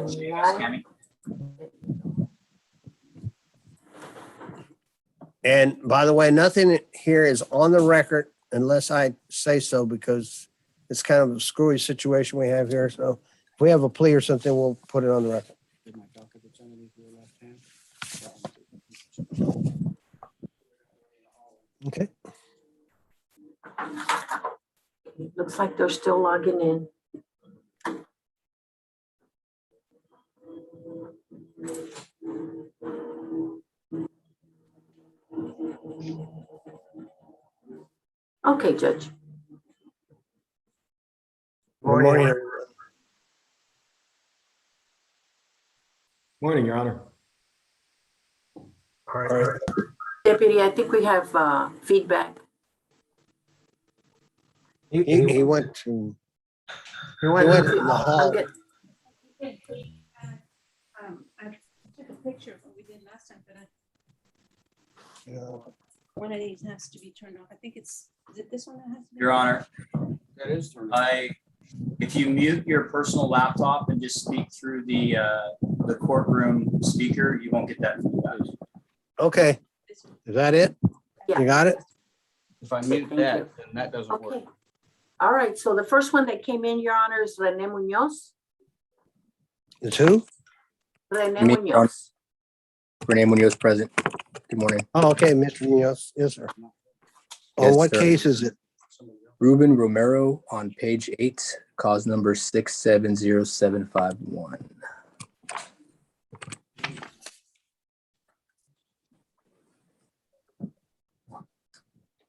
Tammy. And by the way, nothing here is on the record unless I say so, because it's kind of a screwy situation we have here. So if we have a plea or something, we'll put it on the record. Okay. Looks like they're still logging in. Okay, Judge. Morning. Morning, Your Honor. All right. Deputy, I think we have feedback. He went to the hall. I took a picture of what we did last time, but one of these has to be turned off. I think is it this one that has to be? Your Honor, That is turned on. if you mute your personal laptop and just speak through the courtroom speaker, you won't get that feedback. Okay. This one. Is that it? Yeah. You got it? If I mute Thank that, you. then that doesn't work. Okay. All right, so the first one that came in, Your Honor, is Rene Munoz. It's who? Rene Me, Munoz. Renee Munoz present. Good morning. Oh, okay, Mr. Munoz. Yes, sir. On Yes, what sir. case is it? Ruben Romero on page 8, cause number 670751.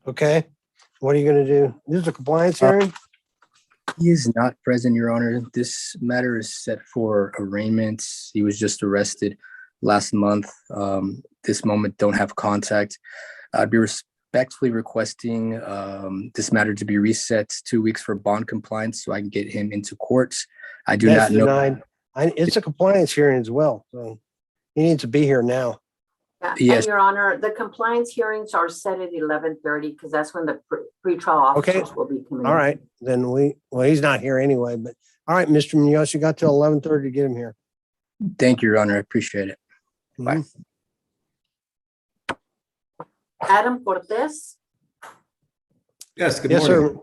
Okay. What are you gonna do? This is a compliance hearing? He is not present, Your Honor. This matter is set for arraignment. He was just arrested last month. This moment don't have contact. I'd be respectfully requesting this matter to be reset 2 weeks for bond compliance so I can get him into court. I do That's not know. denied. It's a compliance hearing as well, so he needs to be here now. Yeah, Yes. And Your Honor, the compliance hearings are set at 11:30 because that's when the pretrial Okay. officers will be coming. All in. right, then he's not here anyway, but all right, Mr. Munoz, you got till 11:30 to get him here. Thank you, Your Honor. I appreciate it. Bye. Adam Cortez. Yes, good Yes, morning. sir.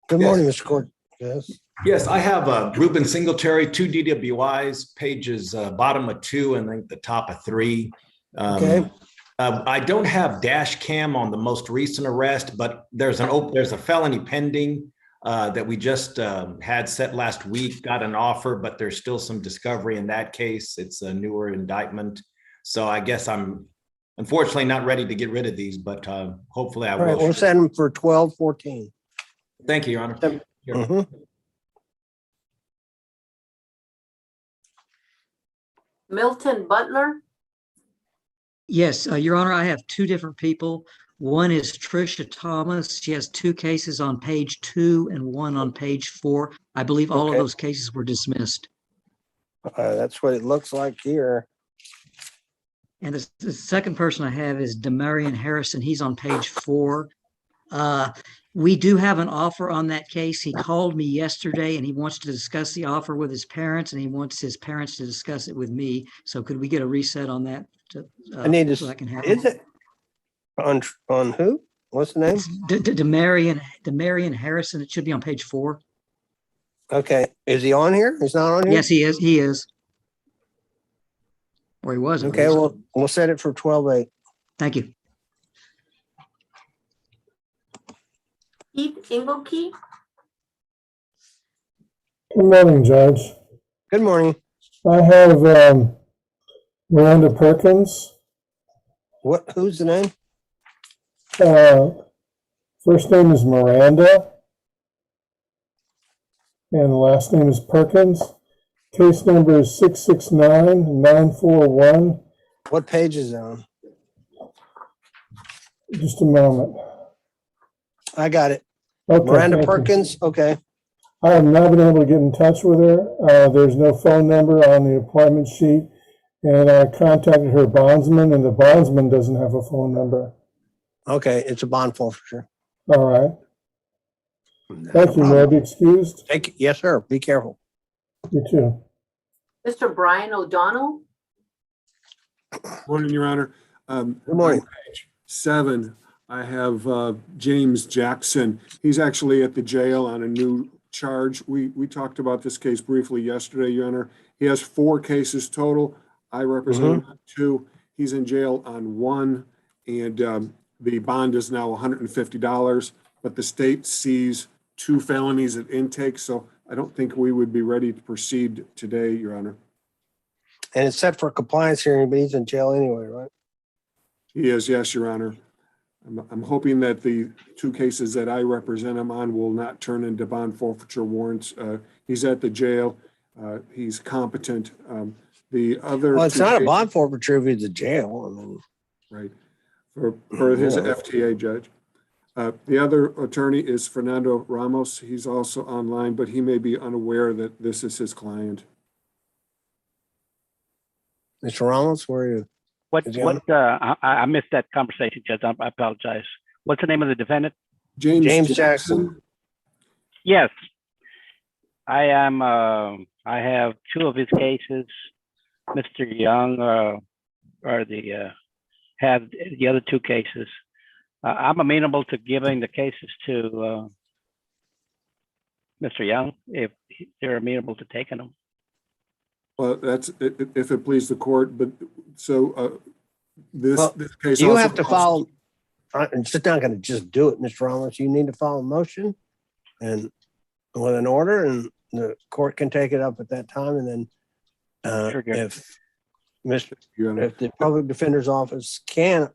Good Yes. morning, Mr. Court. Yes. Yes, I have Ruben Singletary, 2 DWIs, pages bottom of 2 and then the top of 3. Okay. I don't have dash cam on the most recent arrest, but there's a felony pending that we just had set last week, got an offer, but there's still some discovery in that case. It's a newer indictment. So I guess I'm unfortunately not ready to get rid of these, but hopefully I All right, will. we'll send him for 12:14. Thank you, Your Honor. Here. Mhm. Milton Butler. Yes, Your Honor, I have two different people. One is Tricia Thomas. She has 2 cases on page 2 and 1 on page 4. I believe all of Okay. those cases were dismissed. That's what it looks like here. And the second person I have is Demarion Harrison. He's on page 4. We do have an offer on that case. He called me yesterday and he wants to discuss the offer with his parents and he wants his parents to discuss it with me. So could we get a reset on that? I need to, so I can have is it on who? What's the name? Demarion Harrison. It should be on page 4. Okay, is he on here? He's not on here? Yes, he is. He is. Or he was. at Okay, least. well, we'll set it for 12:08. Thank you. Keith Engelke. Good morning, Judge. Good morning. I have Miranda Perkins. Who's the name? First name is Miranda, and the last name is Perkins. Case number is 669-941. What page is it on? Just a moment. I got it. Okay, Miranda thank you. Perkins, okay. I have not been able to get in touch with her. There's no phone number on the appointment sheet, and I contacted her bondsman, and the bondsman doesn't have a phone number. Okay, it's a bond forfeiture. All right. Thank you. May I be excused? Yes, sir. Be careful. You too. Mr. Brian O'Donnell. Morning, Your Honor. Good morning. On page 7, I have James Jackson. He's actually at the jail on a new charge. We talked about this case briefly yesterday, Your Honor. He has 4 cases total. I represent him on 2. He's in jail on 1, and the bond is now $150, but the state sees 2 felonies at intake, so I don't think we would be ready to proceed today, Your Honor. And it's set for a compliance hearing, but he's in jail anyway, right? He is, yes, Your Honor. I'm hoping that the 2 cases that I represent him on will not turn into bond forfeiture warrants. He's at the jail. He's competent. The other. Well, it's 2 not a cases- bond forfeiture if he's in jail. I mean, Right. For his FTA judge. The other attorney is Fernando Ramos. He's also online, but he may be unaware that this is his client. Mr. Ramos, where are you? I missed that conversation, Judge. I apologize. What's the name of the defendant? James Jackson. Yes. I am, I have 2 of his cases. Mr. Young, have the other 2 cases. I'm amenable to giving the cases to Mr. Young if they're amenable to taking them. Well, that's if it please the court, but so this case. You also have to follow. I'm just not going to just do it, Mr. Ramos. You need to follow a motion and with an order, and the court can take it up at that time. And then if the public defender's office can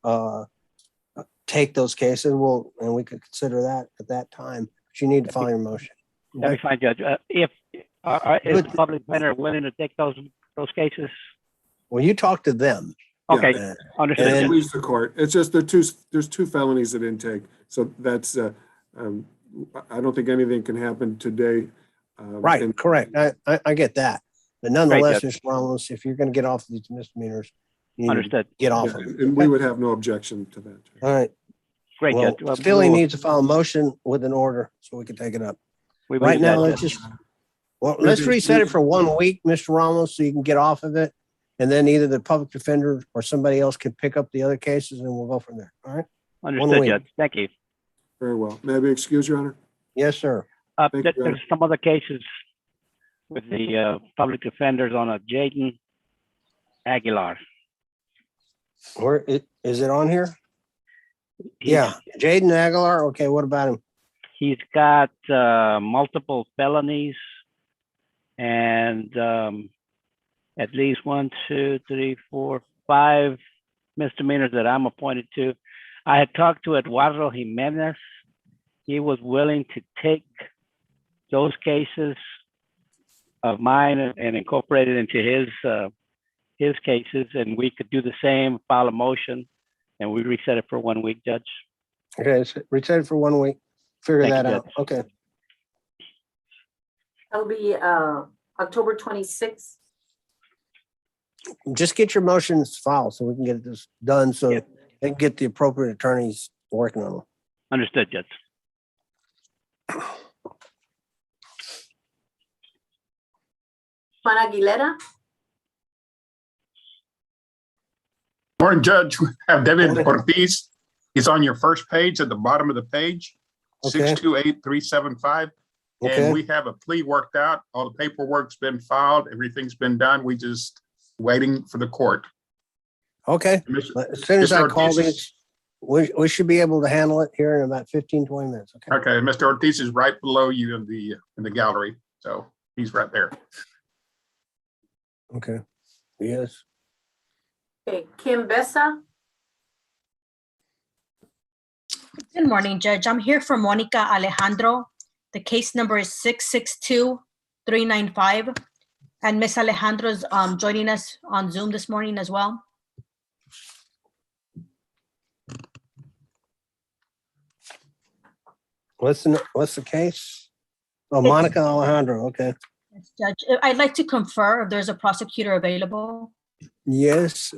take those cases, we could consider that at that time. But you need to follow your motion. That'd be fine, Judge. If is the public defender willing to take those cases? Well, you talk to them. Okay, Yeah. understood. And please the court. It's just there's 2 felonies at intake, so that's I don't think anything can happen today. Right, correct. I get that, but nonetheless, Right, Mr. Ramos, if you're going to get off these misdemeanors, you need Understood. to get off Yeah, of them. and we would have no objection to that. All right. Great, Well, Judge. Well, still, he we'll- needs to file a motion with an order so we can take it up. we will Right do that, now, let's Judge. just, let's reset it for 1 week, Mr. Ramos, so you can get off of it. And then either the public defender or somebody else can pick up the other cases and we'll go from there. All right? Understood, week. Judge. Thank you. Very well. May I be excused, Your Honor? Yes, sir. Thank you, Your There's Honor. some other cases with the public defenders on a Jaden Aguilar. Is it on here? He's- Yeah. Jaden Aguilar. Okay. What about him? He's got multiple felonies and at least 1, 2, 3, 4, 5 misdemeanors that I'm appointed to. I had talked to Eduardo Jimenez. He was willing to take those cases of mine and incorporate it into his cases, and we could do the same, file a motion, and we reset it for 1 week, Judge. Okay. So reset it for 1 week. Figure Thank that you, out. Judge. Okay. That'll be October 26th. Just get your motions filed so we can get this done so Yep. they can get the appropriate attorneys working on them. Understood, Judge. Juan Aguilera. Morning, Judge. We have David Morning. Ortiz. He's on your first page at the bottom of the page, Okay. 628375. Okay. And we have a plea worked out. All the paperwork's been filed. Everything's been done. We just waiting for the court. Okay. Mr. As soon as I Mr. call Ortiz these, we should be able to handle it here in about 15, 20 minutes. Okay. Okay, Mr. Ortiz is right below you in the gallery. So he's right there. Okay. Yes. Okay, Kim Bessa. Good morning, Judge. I'm here for Monica Alejandro. The case number is 662-395. And Miss Alejandro is joining us on Zoom this morning as well. What's the case? Oh, Monica Alejandro. Okay. Yes, Judge, I'd like to confer if there's a prosecutor available. Yes.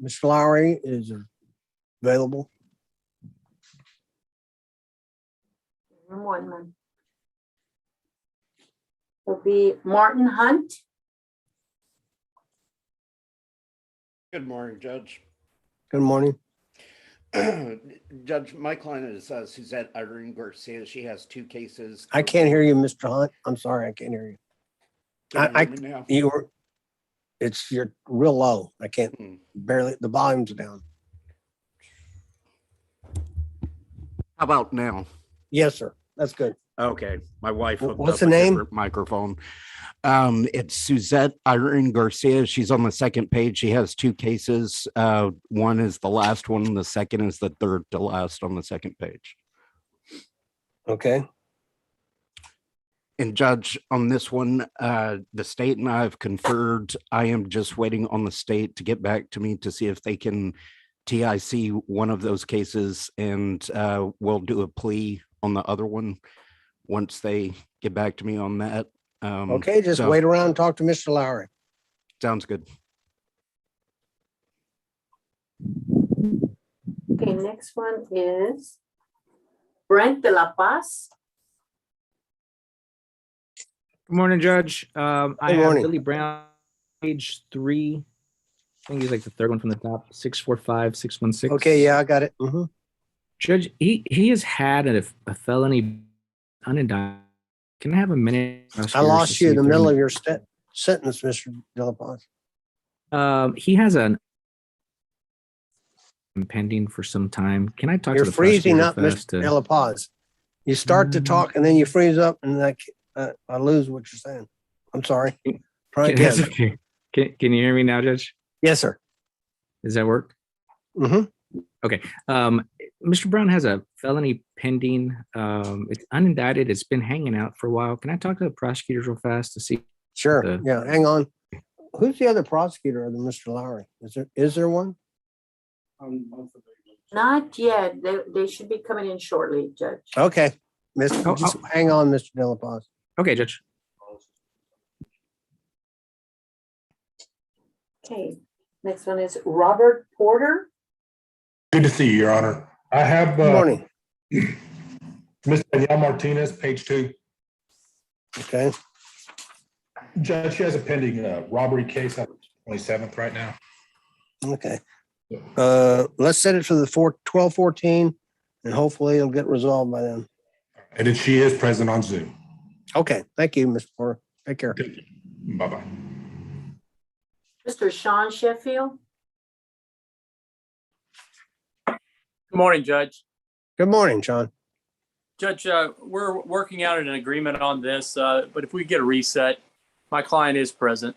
Mr. Lowry is available. One month. It'll be Martin Hunt. Good morning, Judge. Good morning. Judge, my client is Suzette Irene Garcia. She has 2 cases. I can't hear you, Mr. Hunt. I'm sorry, I can't hear you. Can you hear me now? You're real low. I can't barely, the volume's down. How about now? Yes, sir. That's good. Okay, my wife hooked What's up the a name? different microphone. It's Suzette Irene Garcia. She's on the second page. She has 2 cases. One is the last one. The second is the third to last on the second page. Okay. And Judge, on this one, the state and I have conferred. I am just waiting on the state to get back to me to see if they can TIC one of those cases, and we'll do a plea on the other one once they get back to me on that. Okay, just so- wait around and talk to Mr. Lowry. Sounds good. Okay, next one is Brent de la Paz. Good morning, Judge. I Good have morning. Billy Brown, page 3. I think he's like the third one from the top, 645-616. Okay, yeah, I got it. Mhm. Judge, he has had a felony unindicted. Can I have a minute? I lost you in the middle of your sentence, Mr. De La Paz. He has an pending for some time. Can I talk You're to the freezing prosecutor up, fast Mr. De La Paz. You start to talk and then you freeze up and I lose what you're saying. I'm sorry. Try That's again. okay. Can you hear me now, Judge? Yes, sir. Does that work? Mm-hmm. Okay. Mr. Brown has a felony pending. It's unindicted. It's been hanging out for a while. Can I talk to the prosecutors real fast to see? Sure. Yeah, hang on. Who's the other prosecutor other than Mr. Lowry? Is there one? Not yet. They should be coming in shortly, Judge. Okay. Just hang on, Mr. De La Paz. Okay, Judge. Okay, next one is Robert Porter. Good to see you, Your Honor. I have Good morning. Ms. Danielle Martinez, page 2. Okay. Judge, she has a pending robbery case on the 27th right now. Okay. Let's set it for the 12/14 and hopefully it'll get resolved by then. And then she is present on Zoom. Okay. Thank you, Mr. Porter. Take care. Bye-bye. Mr. Sean Sheffield. Good morning, Judge. Good morning, Sean. Judge, we're working out an agreement on this, but if we get a reset, my client is present.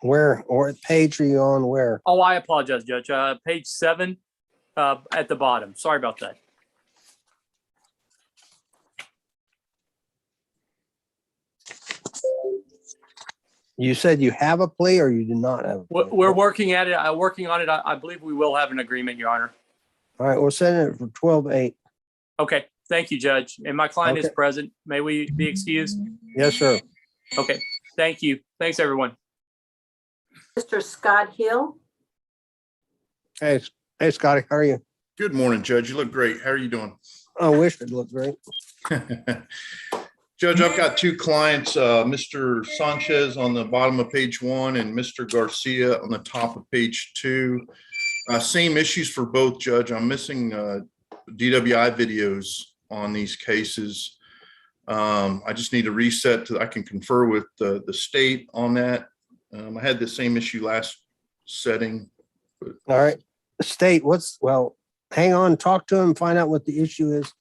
Where or page are you on where? Oh, I apologize, Judge. Page 7 at the bottom. Sorry about that. You said you have a plea or you do not have a plea? We're working at it. Working on it. I believe we will have an agreement, Your Honor. All right, we're setting it for 12/8. Okay. Thank you, Judge. And my client is Okay. present. May we be excused? Yes, sir. Okay. Thank you. Thanks, everyone. Mr. Scott Hill. Hey, Scotty, how are you? Good morning, Judge. You look great. How are you doing? I wish it looked great. Judge, I've got 2 clients, Mr. Sanchez on the bottom of page 1 and Mr. Garcia on the top of page 2. Same issues for both, Judge. I'm missing DWI videos on these cases. I just need to reset I can confer with the state on that. I had the same issue last setting. All right. State, hang on, talk to him, find out what the issue is.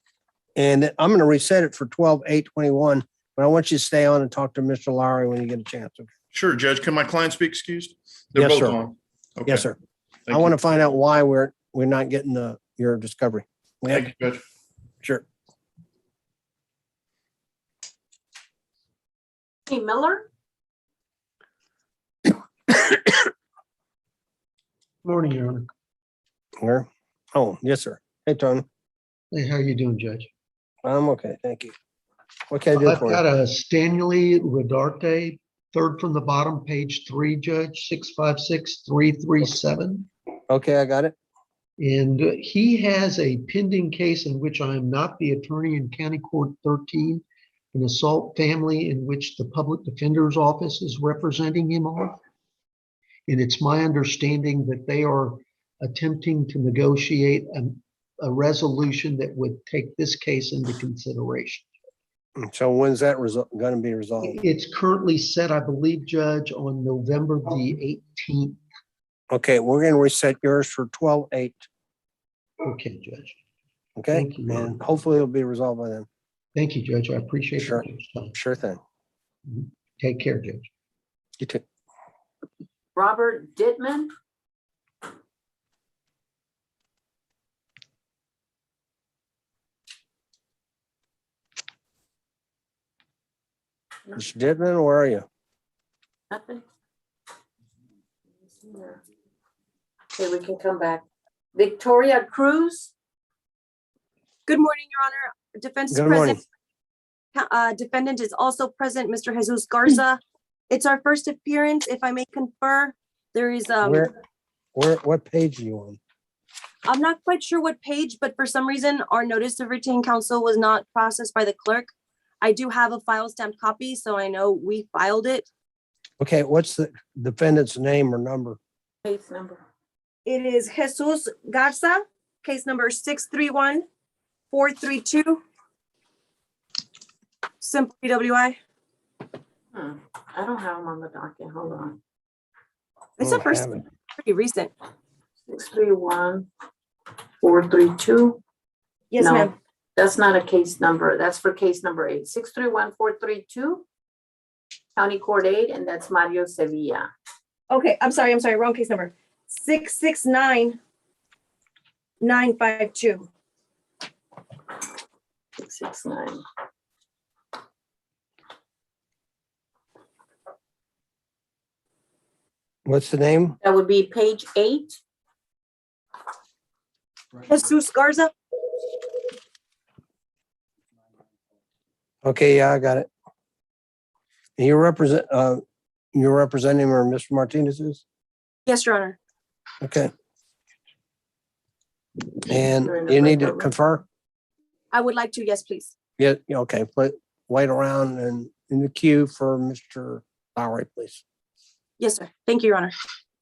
And then I'm going to reset it for 12/8/21, but I want you to stay on and talk to Mr. Lowry when you get a chance. Okay? Sure, Judge. Can my clients be excused? They're Yes, both sir. on. Okay. Yes, sir. Thank I want you. to find out why we're not getting your discovery. Thank you, Judge. Sure. Hey, Miller. Morning, Your Honor. Where? Oh, yes, sir. Hey, Tony. Hey, how you doing, Judge? I'm okay. Thank you. What can I do I've for got you? a Stanley Rodarte, third from the bottom, page 3, Judge, 656-337. Okay, I got it. And he has a pending case in which I am not the attorney in County Court 13, an assault family in which the public defender's office is representing him on. And it's my understanding that they are attempting to negotiate a resolution that would take this case into consideration. So when's that going to be resolved? It's currently set, I believe, Judge, on November the 18th. Okay, we're going to reset yours for 12/8. Okay, Judge. Okay, Thank you. and hopefully it'll be resolved by then. Thank you, Judge. I appreciate Sure. your time. Sure thing. Take care, Judge. You too. Robert Dittman. Mr. Didman, where are you? Nothing. Okay, we can come back. Victoria Cruz. Good morning, Your Honor. Defense is Good morning. present. Defendant is also present, Mr. Jesus Garza. It's our first appearance. If I may confer, there is, What page are you on? I'm not quite sure what page, but for some reason, our notice of retained counsel was not processed by the clerk. I do have a file stamped copy, so I know we filed it. Okay, what's the defendant's name or number? Case number. It is Jesus Garza, case number 631-432. Simple DWI. I don't have them on the docket. Hold on. It's a first, pretty recent. 631-432. Yes, No, ma'am. that's not a case number. That's for case number 8. 631-432. County Court 8, and that's Mario Sevilla. Okay, I'm sorry, wrong case number. 669-952. 669. What's the name? That would be page 8. Jesus Garza. Okay, yeah, I got it. And you're representing where Mr. Martinez is? Yes, Your Honor. Okay. And you need to confer? I would like to, yes, please. Yeah, okay, wait around and in the queue for Mr. Lowry, please. Yes, sir. Thank you, Your Honor.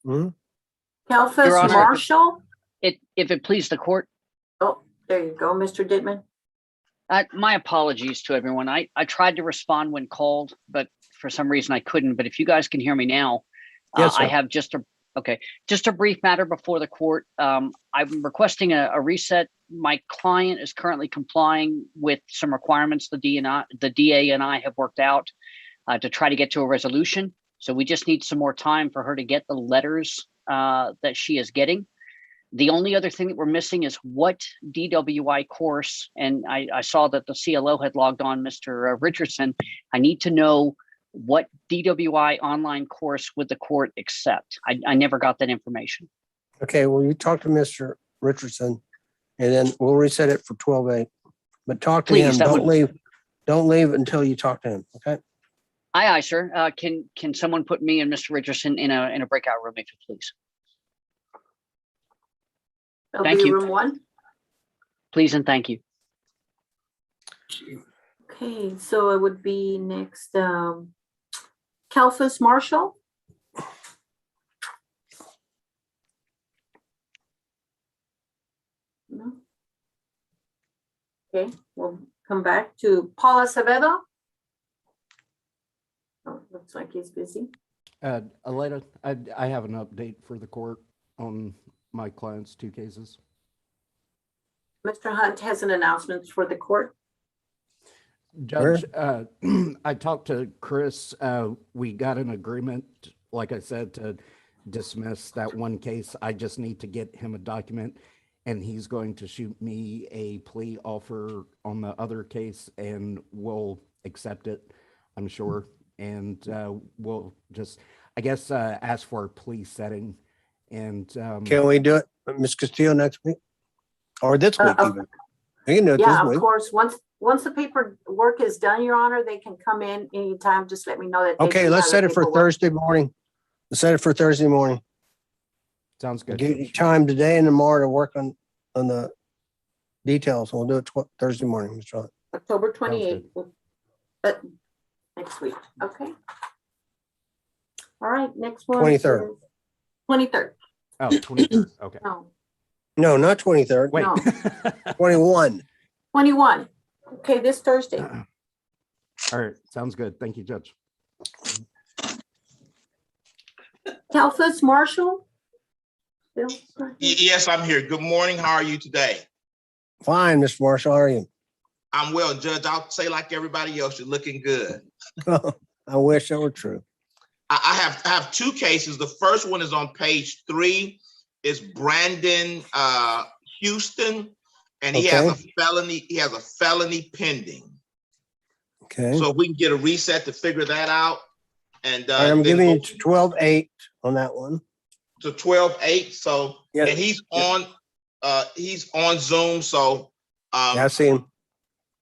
Mhm. Kelfus Your Honor, Marshall. If it please the court. Oh, there you go, Mr. Dittman. My apologies to everyone. I tried to respond when called, but for some reason I couldn't. But if you guys can hear me now, Yes, sir. I have just a brief matter before the court. I'm requesting a reset. My client is currently complying with some requirements the DA and I have worked out to try to get to a resolution. So we just need some more time for her to get the letters that she is getting. The only other thing that we're missing is what DWI course, and I saw that the CLO had logged on, Mr. Richardson. I need to know what DWI online course would the court accept. I never got that information. Okay, well, you talk to Mr. Richardson and then we'll reset it for 12/8. But talk to Please, him. Don't leave until you talk to him, okay? Aye, sir. Can someone put me and Mr. Richardson in a breakout room, if you please? Thank you. Room 1. Please and thank you. Okay, so it would be next, Kelfus Marshall. No. Okay, we'll come back to Paul Acevedo. Oh, looks like he's busy. Aleta, I have an update for the court on my client's 2 cases. Mr. Hunt has an announcement for the court. Judge, I talked to Chris. We got an agreement, like I said, to dismiss that one case. I just need to get him a document, and he's going to shoot me a plea offer on the other case, and we'll accept it, I'm sure. And we'll just, I guess, ask for a plea setting. And can we do it, Ms. Castillo, next week? Or this week even? We can do it this Yeah, week. of course. Once the paperwork is done, Your Honor, they can come in anytime. Just let me know that. Okay, let's set it for Thursday morning. Let's set it for Thursday morning. Sounds good. Give you time today and tomorrow to work on the details. We'll do it Thursday morning, Mr. Hunt. October 28th. Next week. Okay. All right, next one. 23rd. 23rd. Oh, 23rd. Okay. No, No, not 23rd. Wait. no, 21. 21. Okay, this Thursday. All right. Sounds good. Thank you, Judge. Calfus Marshall? Bill? Yes, I'm here. Good morning. How are you today? Fine, Mr. Marshall. How are you? I'm well, Judge. I'll say like everybody else, you're looking good. I wish that were true. I have two cases. The first one is on page 3. It's Brandon Houston, and he has a felony. He has a felony pending. Okay. So if we can get a reset to figure that out, and I'm giving you 12-8 on that one. to 12-8. So Yeah. and he's on Zoom. So Yeah, I see him.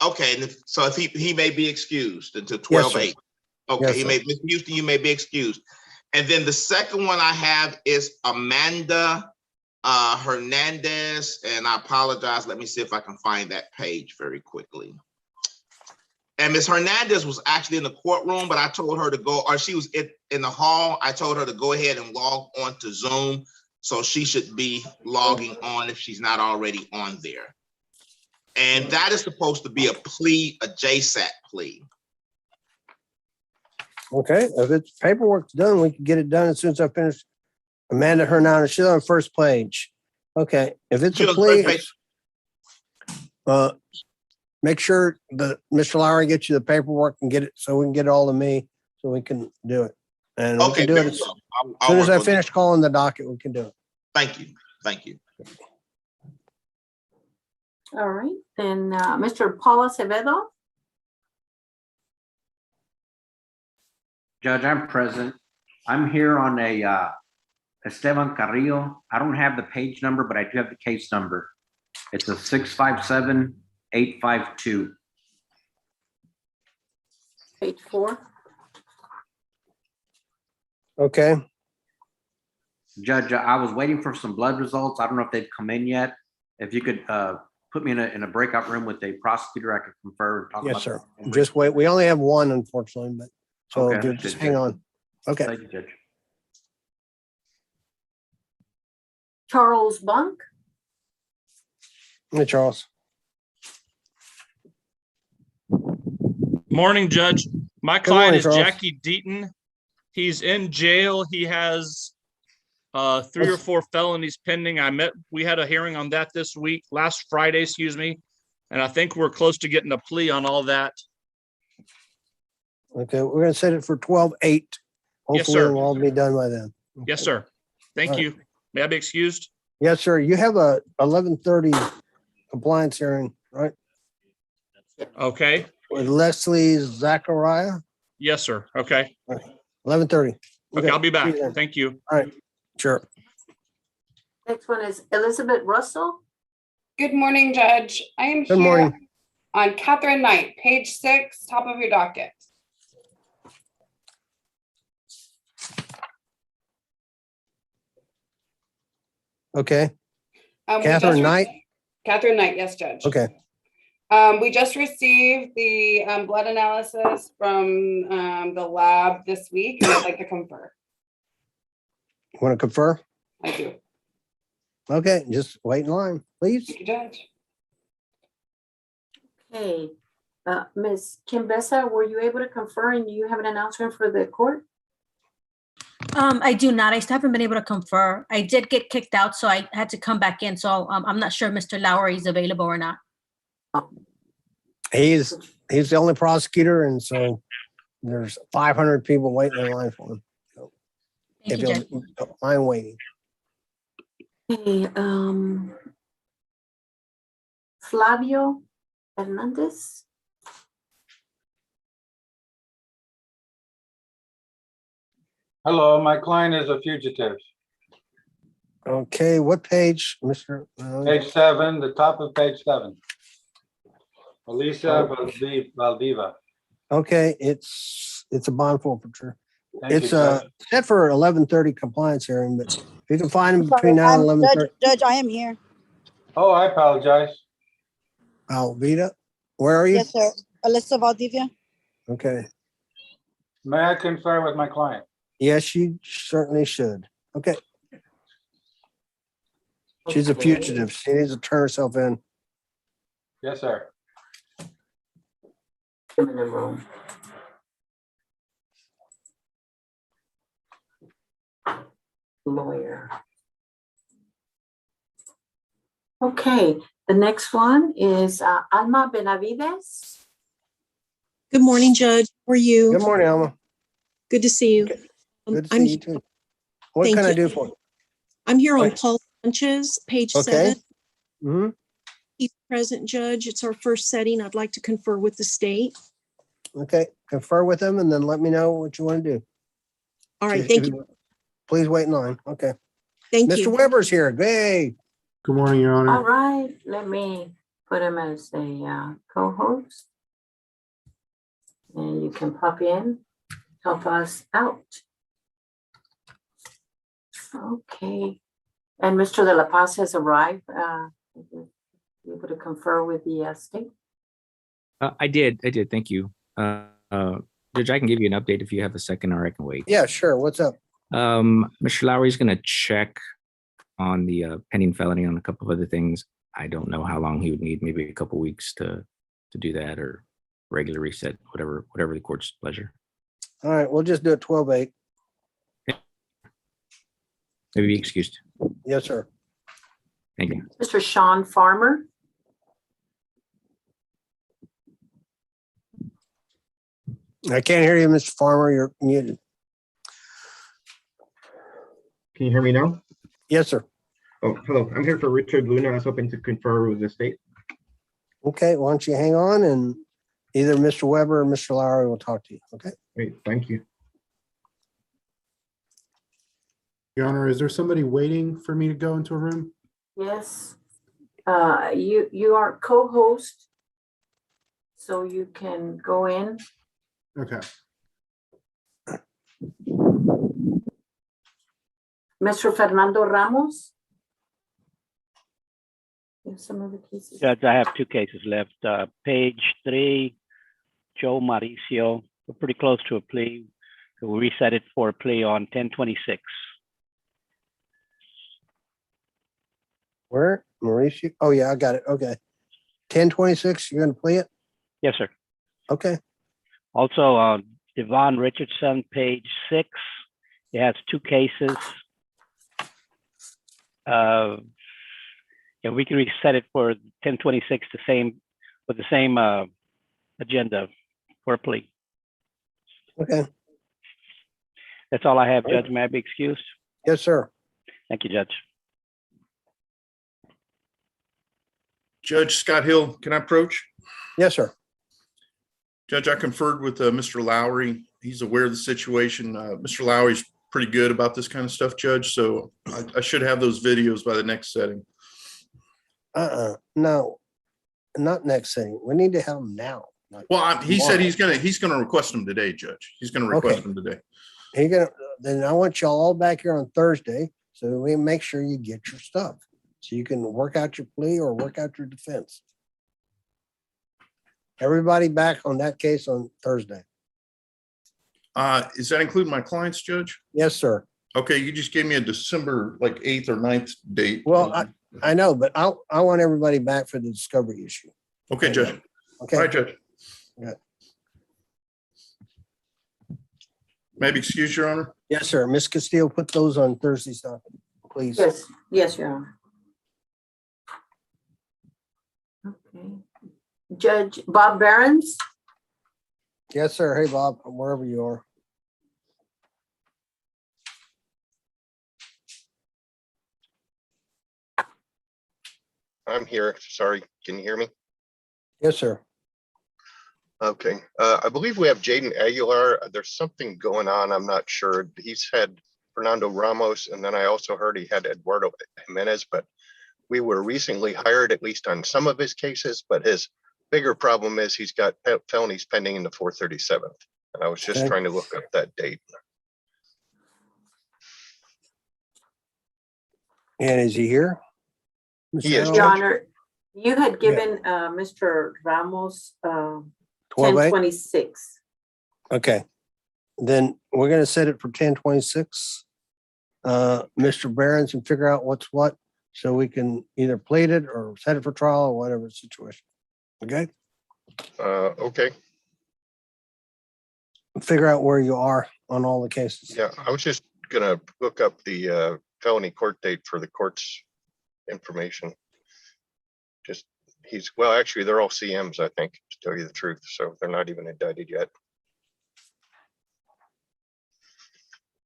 okay, and so if he may be excused until Yes, 12-8. sir. Okay, Yes, he sir. may, Mr. Houston, you may be excused. And then the second one I have is Amanda Hernandez, and I apologize. Let me see if I can find that page very quickly. And Ms. Hernandez was actually in the courtroom, but I told her to go, or she was in the hall. I told her to go ahead and log on to Zoom. So she should be logging on if she's not already on there. And that is supposed to be a plea, a JSAT plea. Okay, if it's paperwork's done, we can get it done as soon as I finish. Amanda Hernandez, she's on the first page. Okay, if it's a plea, make sure that Mr. Lowry gets you the paperwork and get it so we can get it all to me so we can do it. And we can do it as soon as I finish calling the docket, we can do it. Thank you. Thank you. All right, then Mr. Paul Acevedo. Judge, I'm present. I'm here on a Esteban Carrillo. I don't have the page number, but I do have the case number. It's a 657-852. Page 4. Okay. Judge, I was waiting for some blood results. I don't know if they've come in yet. If you could put me in a breakout room with a prosecutor, I could confer and talk Yes, about sir. it. Just wait. We only have one, unfortunately, but so Okay, just hang on. Okay. Thank you, Judge. Charles Bunk. Hey, Charles. Morning, Judge. My Good morning, client is Charles. Jackie Deaton. He's in jail. He has 3 or 4 felonies pending. We had a hearing on that last Friday, excuse me. And I think we're close to getting a plea on all that. Okay, we're gonna set it for 12-8. Yes, Hopefully sir. it'll all be done by then. Yes, sir. Thank All right. you. May I be excused? Yes, sir. You have a 11:30 compliance hearing, right? Okay. With Leslie Zachariah, Yes, sir. Okay. 11:30. Okay, I'll be See back. you then. Thank you. All right, sure. Next one is Elizabeth Russell. Good morning, Judge. I am Good here morning. on Catherine Knight, page 6, top of your docket. Okay, We Catherine just Knight. Catherine Knight, yes, Judge. Okay, We just received the blood analysis from the lab this week, and I'd like to confer. want to confer? I do. Okay, just wait in line, please. Thank you, Judge. Okay, Ms. Kimbesa, were you able to confer and do you have an announcement for the court? I do not. I still haven't been able to confer. I did get kicked out, so I had to come back in. So I'm not sure if Mr. Lowry is available or not. He's the only prosecutor, and so there's 500 people waiting in line for him. So Thank if you, Judge. you'll don't mind waiting. Okay, Flavio Hernandez. Hello, my client is a fugitive. Okay, what page, Mr.? Page 7, the top of page 7. Alicia Valdiva. Okay, it's a bond forfeiture. Thank you, It's Judge. set for 11:30 compliance hearing, but if you can find him between now and 11:30. Judge, I am here. Oh, I apologize. Alvita, where are you? Yes, sir. Alyssa Valdivia. Okay. May I confer with my client? Yes, you certainly should. Okay. She's a Okay. fugitive. She needs to turn herself in. Yes, sir. I'm in the room. Lawyer. Okay, the next one is Alma Benavides. Good morning, Judge. How are you? Good morning, Alma. Good to see you. Good to I'm see you too. What Thank can I you. do for you? I'm here on Okay. Paul Sanchez, page Okay. 7. Hmm. He's present, Judge. It's our first setting. I'd like to confer with the state. Okay, confer with them and then let me know what you want to do. All right, thank you. Please wait in line. Okay. Thank Mr. you. Weber's here. Hey. Good morning, Your Honor. All right, let me put him as a co-host. And you can pop in, help us out. Okay, and Mr. De La Paz has arrived. You able to confer with the state? I did. Thank you. Judge, I can give you an update if you have a second, or I can wait. Yeah, sure. What's up? Mr. Lowry's going to check on the pending felony on a couple of other things. I don't know how long he would need, maybe a couple weeks to do that, or regular reset, whatever the court's pleasure. All right, we'll just do it 12/8. Maybe be excused. Yes, sir. Thank you. Mr. Sean Farmer. I can't hear you, Mr. Farmer. You're muted. Can you hear me now? Yes, sir. Oh, hello. I'm here for Richard Luna. I was hoping to confer with the state. Okay, why don't you hang on and either Mr. Weber or Mr. Lowry will talk to you. Okay. Great, thank you. Your Honor, is there somebody waiting for me to go into a room? Yes. You are co-host, so you can go in. Okay. Mr. Fernando Ramos. You have some other cases. Judge, I have two cases left. Page 3, Joe Mauricio. We're pretty close to a plea. We'll reset it for a plea on 10/26. Where? Mauricio? Oh, yeah, I got it. Okay. 10/26, you're going to play it? Yes, sir. Okay. Also, Devon Richardson, page 6. He has two cases. Yeah, we can reset it for 10/26, with the same agenda for a plea. Okay. That's all I have, Judge. May I be excused? Yes, sir. Thank you, Judge. Judge Scott Hill, can I approach? Yes, sir. Judge, I conferred with Mr. Lowry. He's aware of the situation. Mr. Lowry's pretty good about this kind of stuff, Judge, so I should have those videos by the next setting. No, not next setting. We need to have them now. Well, he said he's gonna request them today, Judge. He's gonna request them today. Then I want y'all all back here on Thursday, so we make sure you get your stuff, so you can work out your plea or work out your defense. Everybody back on that case on Thursday. Is that include my clients, Judge? Yes, sir. Okay, you just gave me a December like 8th or 9th date. Well, I know, but I want everybody back for the discovery issue. Okay, Judge. Okay. All right, Judge. Yeah. Maybe excuse, Your Honor. Yes, sir. Ms. Castillo, put those on Thursday stuff, please. Yes, yes, Your Honor. Okay. Judge Bob Behrens. Yes, sir. Hey, Bob, wherever you are. I'm here. Sorry, can you hear me? Yes, sir. Okay. I believe we have Jaden Aguilar. There's something going on. I'm not sure. He's had Fernando Ramos, and then I also heard he had Eduardo Jimenez, but we were recently hired at least on some of his cases, but his bigger problem is he's got felonies pending in the 437th. And I was just trying to look up that date. And is he here? He is. Your Honor, you had given Mr. Ramos 10/26. Okay. Then we're going to set it for 10/26. Mr. Behrens, and figure out what's what. so we can either plead it or set it for trial or whatever situation. Okay? Okay, Figure out where you are on all the cases. yeah, I was just gonna look up the felony court date for the court's information. Just, well, actually, they're all CMs, I think, to tell you the truth, so they're not even indicted yet.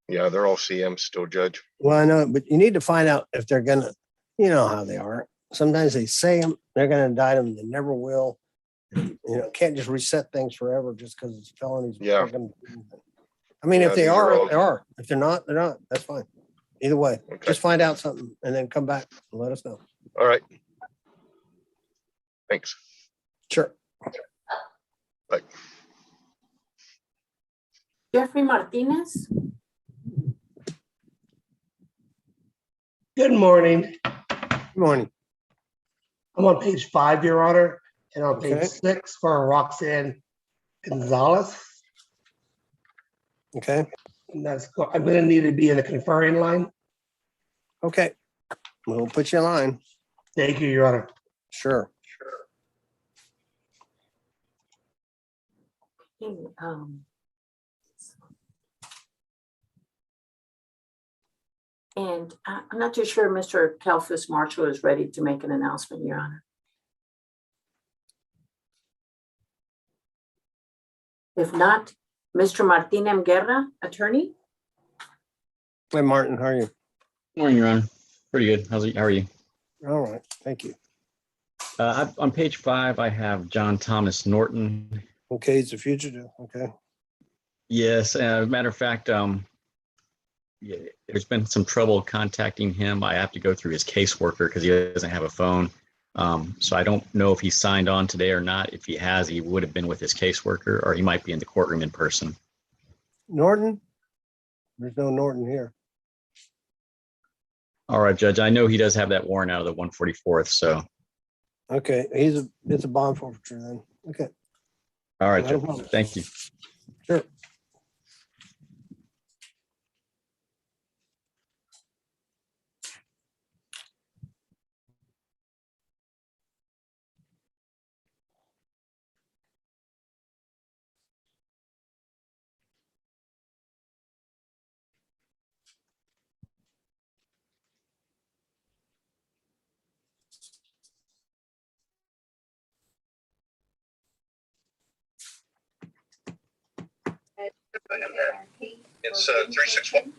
Yeah, they're all CMs still, Judge. Well, I know, but you need to find out if they're gonna, you know how they are. Sometimes they say they're gonna indict them, they never will. You know, can't just reset things forever just because it's felonies. Yeah. I mean, Yeah, if they these are are, all- they are. If they're not, they're not. That's fine. Either way, just find out something and then come back and let us know. All right. Thanks. Sure. Bye. Jeffrey Martinez. Good morning. Good morning. I'm on page 5, Your Honor, and on page Okay. 6 for Roxanne Gonzalez. Okay. And I'm gonna need to be in the conferring line. Okay. We'll put you in line. Thank you, Your Honor. Sure. And I'm not too sure Mr. Kalfus Marshall is ready to make an announcement, Your Honor. If not, Mr. Martin Guerra, attorney? Hey, Martin, how are you? Morning, Your Honor. Pretty good. How are you? All right. Thank you. On page 5, I have John Thomas Norton. Okay, he's a fugitive. Okay. Yes, as a matter of fact, yeah, there's been some trouble contacting him. I have to go through his caseworker because he doesn't have a phone. So I don't know if he signed on today or not. If he has, he would have been with his caseworker, or he might be in the courtroom in person. Norton? There's no Norton here. All right, Judge. I know he does have that warrant out of the 144th. So, Okay, it's a bond forfeiture then. Okay. all right, Not a Judge. problem. Thank you. Sure. It's 361.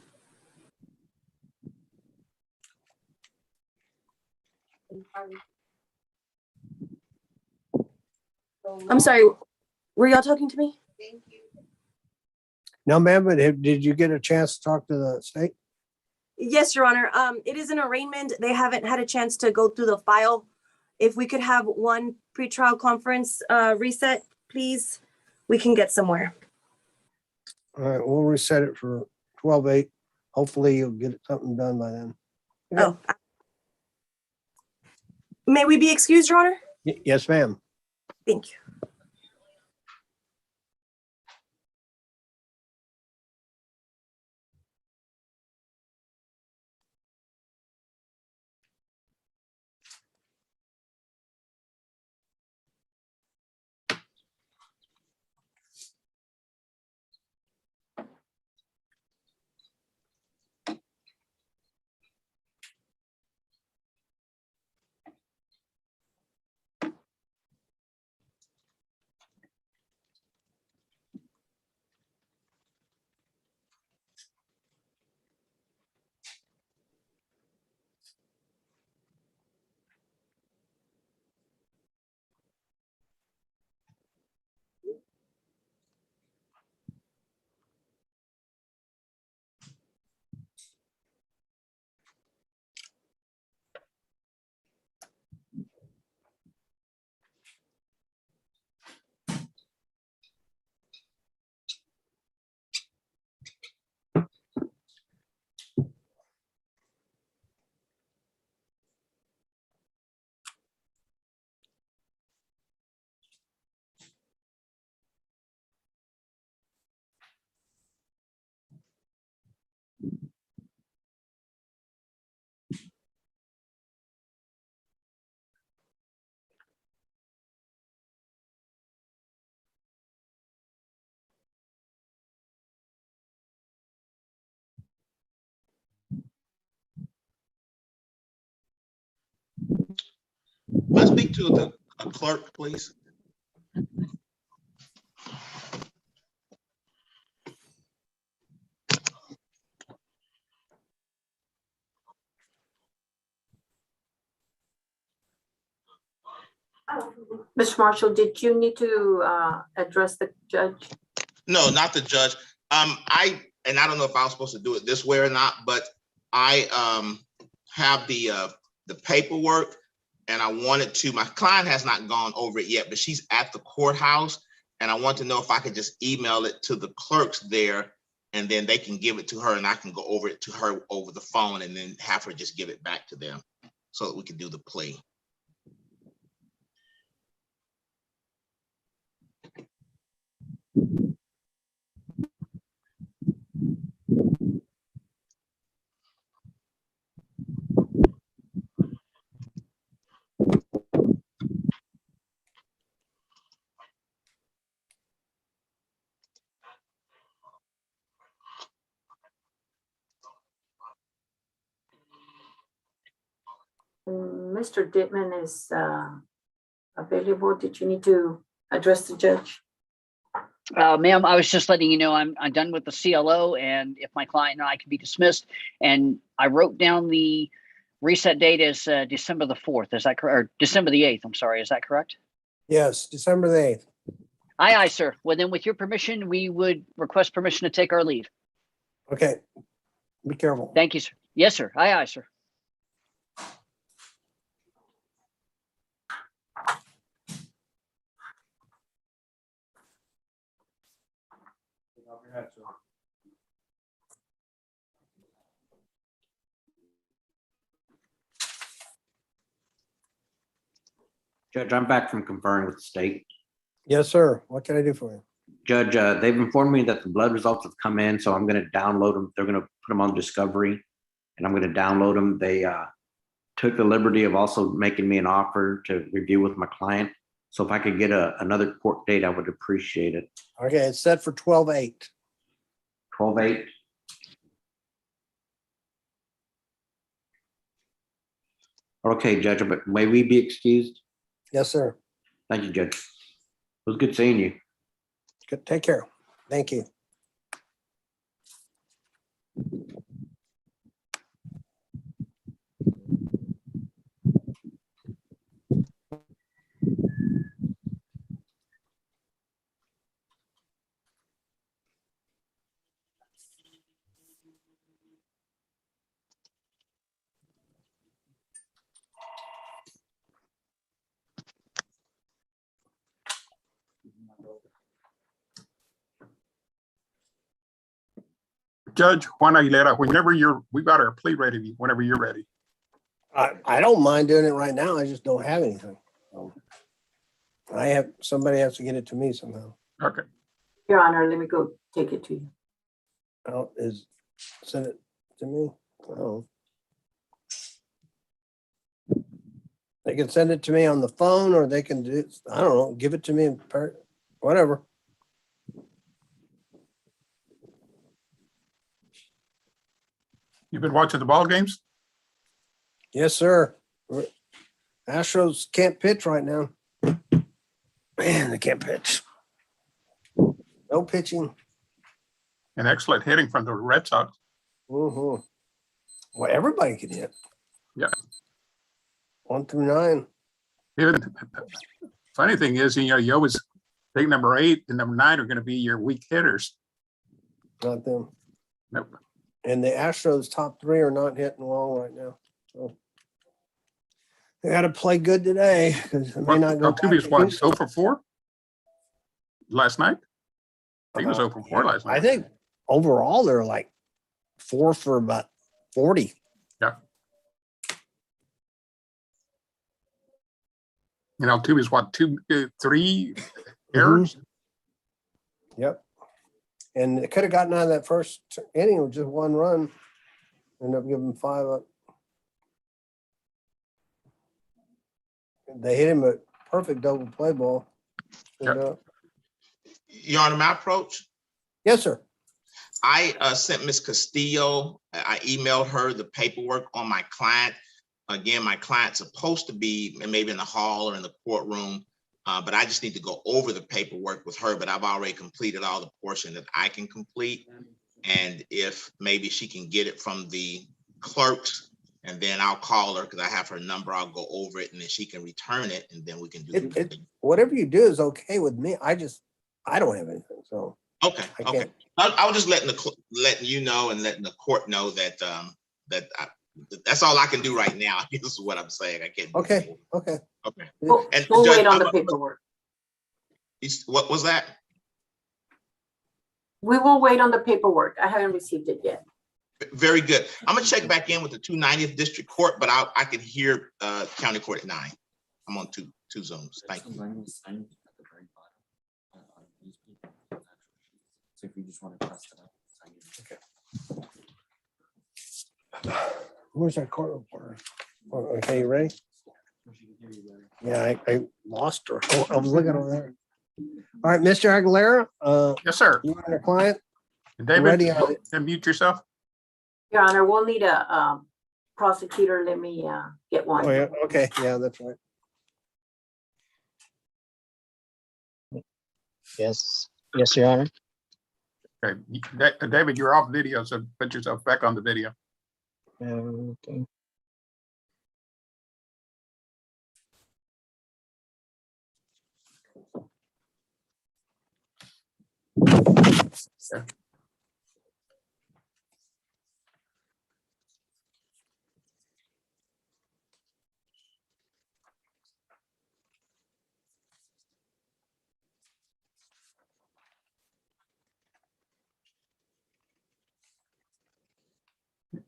I'm sorry, were y'all talking to me? No, ma'am, but did you get a chance to talk to the state? Yes, Your Honor. It is an arraignment. They haven't had a chance to go through the file. If we could have one pretrial conference reset, please, we can get somewhere. All right, we'll reset it for 12/8. Hopefully you'll get something done by then. Oh. May we be excused, Your Honor? Yes, ma'am. Thank you. plea to the clerk, please? Mr. Marshall, did you need to address the judge? No, not the judge. I don't know if I was supposed to do it this way or not, but I have the paperwork, and I wanted to. My client has not gone over it yet, but she's at the courthouse, and I want to know if I could just email it to the clerks there, and then they can give it to her, and I can go over it to her over the phone, and then have her just give it back to them, so that we can do the plea. Mr. Dittman is available. Did you need to address the judge? Ma'am, I was just letting you know I'm done with the CLO, and if my client and I can be dismissed. And I wrote down the reset date as December the 4th. Is that correct? Or December the 8th? I'm sorry. Is that correct? Yes, December the 8th. Aye, aye, sir. Well, then, with your permission, we would request permission to take our leave. Okay. Be careful. Thank you, sir. Yes, sir. Aye, aye, sir. Judge, I'm back from conferring with the state. Yes, sir. What can I do for you? Judge, they've informed me that the blood results have come in, so I'm going to download them. They're going to put them on Discovery, and I'm going to download them. They took the liberty of also making me an offer to review with my client. So if I could get another court date, I would appreciate it. Okay, it's set for 12/8. 12/8. Okay, Judge, but may we be excused? Yes, sir. Thank you, Judge. It was good seeing you. Good. Take care. Thank you. Judge Juan Aguilera, we got our plea ready whenever you're ready. I don't mind doing it right now. I just don't have anything. Somebody has to get it to me somehow. Okay. Your Honor, let me go take it to you. Send it to me. Oh. They can send it to me on the phone, or they can do, I don't know, give it to me in whatever. You've been watching the ball games? Yes, sir. Astros can't pitch right now. Man, they can't pitch. No pitching. And excellent hitting from the Red Sox. Mm-hmm. Well, everybody can hit. Yeah. 1 through 9. Even, funny thing is, you always think number 8 and number 9 are going to be your weak hitters. Not them. Nope. And the Astros top 3 are not hitting well right now. So they got to play good today because it may not go. Altuve's what, 0 for 4 last night? I think it was 0 for 4 last night. I think overall they're like 4 for about 40. Yeah. Altuve's what, 3 errors? Yep. And it could have gotten out of that first inning with just 1 run. Ended up giving 5 up. They hit him a perfect double play ball. Yep. Your Honor, my approach? Yes, sir. I sent Ms. Castillo, I emailed her the paperwork on my client. again, my client's supposed to be maybe in the hall or in the courtroom, but I just need to go over the paperwork with her, but I've already completed all the portion that I can complete. And if maybe she can get it from the clerks, and then I'll call her because I have her number, I'll go over it and then she can return it and then we can do it. Whatever you do is okay with me. I don't have anything, so. Okay, okay. I was just letting you know and letting the court know that that's all I can do right now. This is what I'm saying. I can't. Okay. We'll And we'll Judge, wait on the paperwork. What was that? We will wait on the paperwork. I haven't received it yet. Very good. I'm gonna check back in with the 290th District Court, but I can hear County Court at 9. I'm on two Zooms. Thank you. So if you just want to press it up, sign it. Okay. Where's that court reporter? Oh, okay, you ready? Yeah, I lost her. Oh, I was looking over there. All right, Mr. Aguilera. Yes, sir. You and your client. David, Ready? mute yourself. Your Honor, we'll need a prosecutor. Let me get one. Oh, yeah. Okay. Yeah, that's right. Yes, Your Honor. Okay, David, you're off video, so put yourself back on the video. Okay. Okay.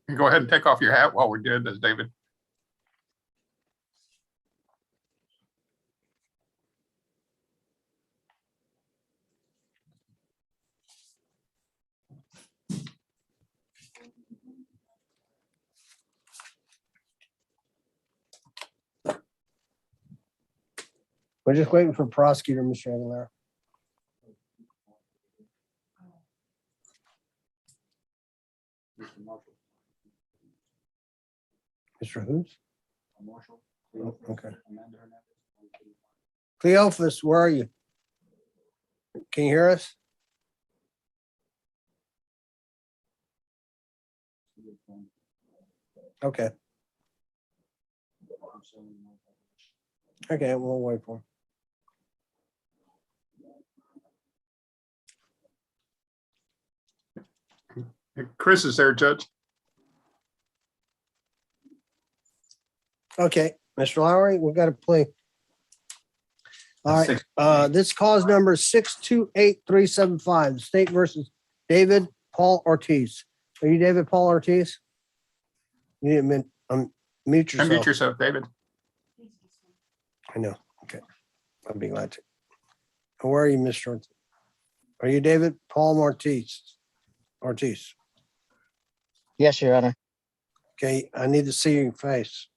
You go ahead and take off your hat while we're doing this, David. We're just waiting for prosecutor, Mr. Aguilera. Mr. Who's? Oh, okay. Cleophas, where are you? Can you hear us? Okay. Okay, we'll wait for him. Chris is there, Judge. Okay, Mr. Lowry, we've got to play. All right, this cause number 628375, State versus David Paul Ortiz. Are you David Paul Ortiz? You didn't mute yourself. Unmute yourself, David. I know. Okay, I'll be glad to. Where are you, Mr. Ortiz? Are you David Paul Ortiz? Yes, Your Honor. Okay, I need to see your face.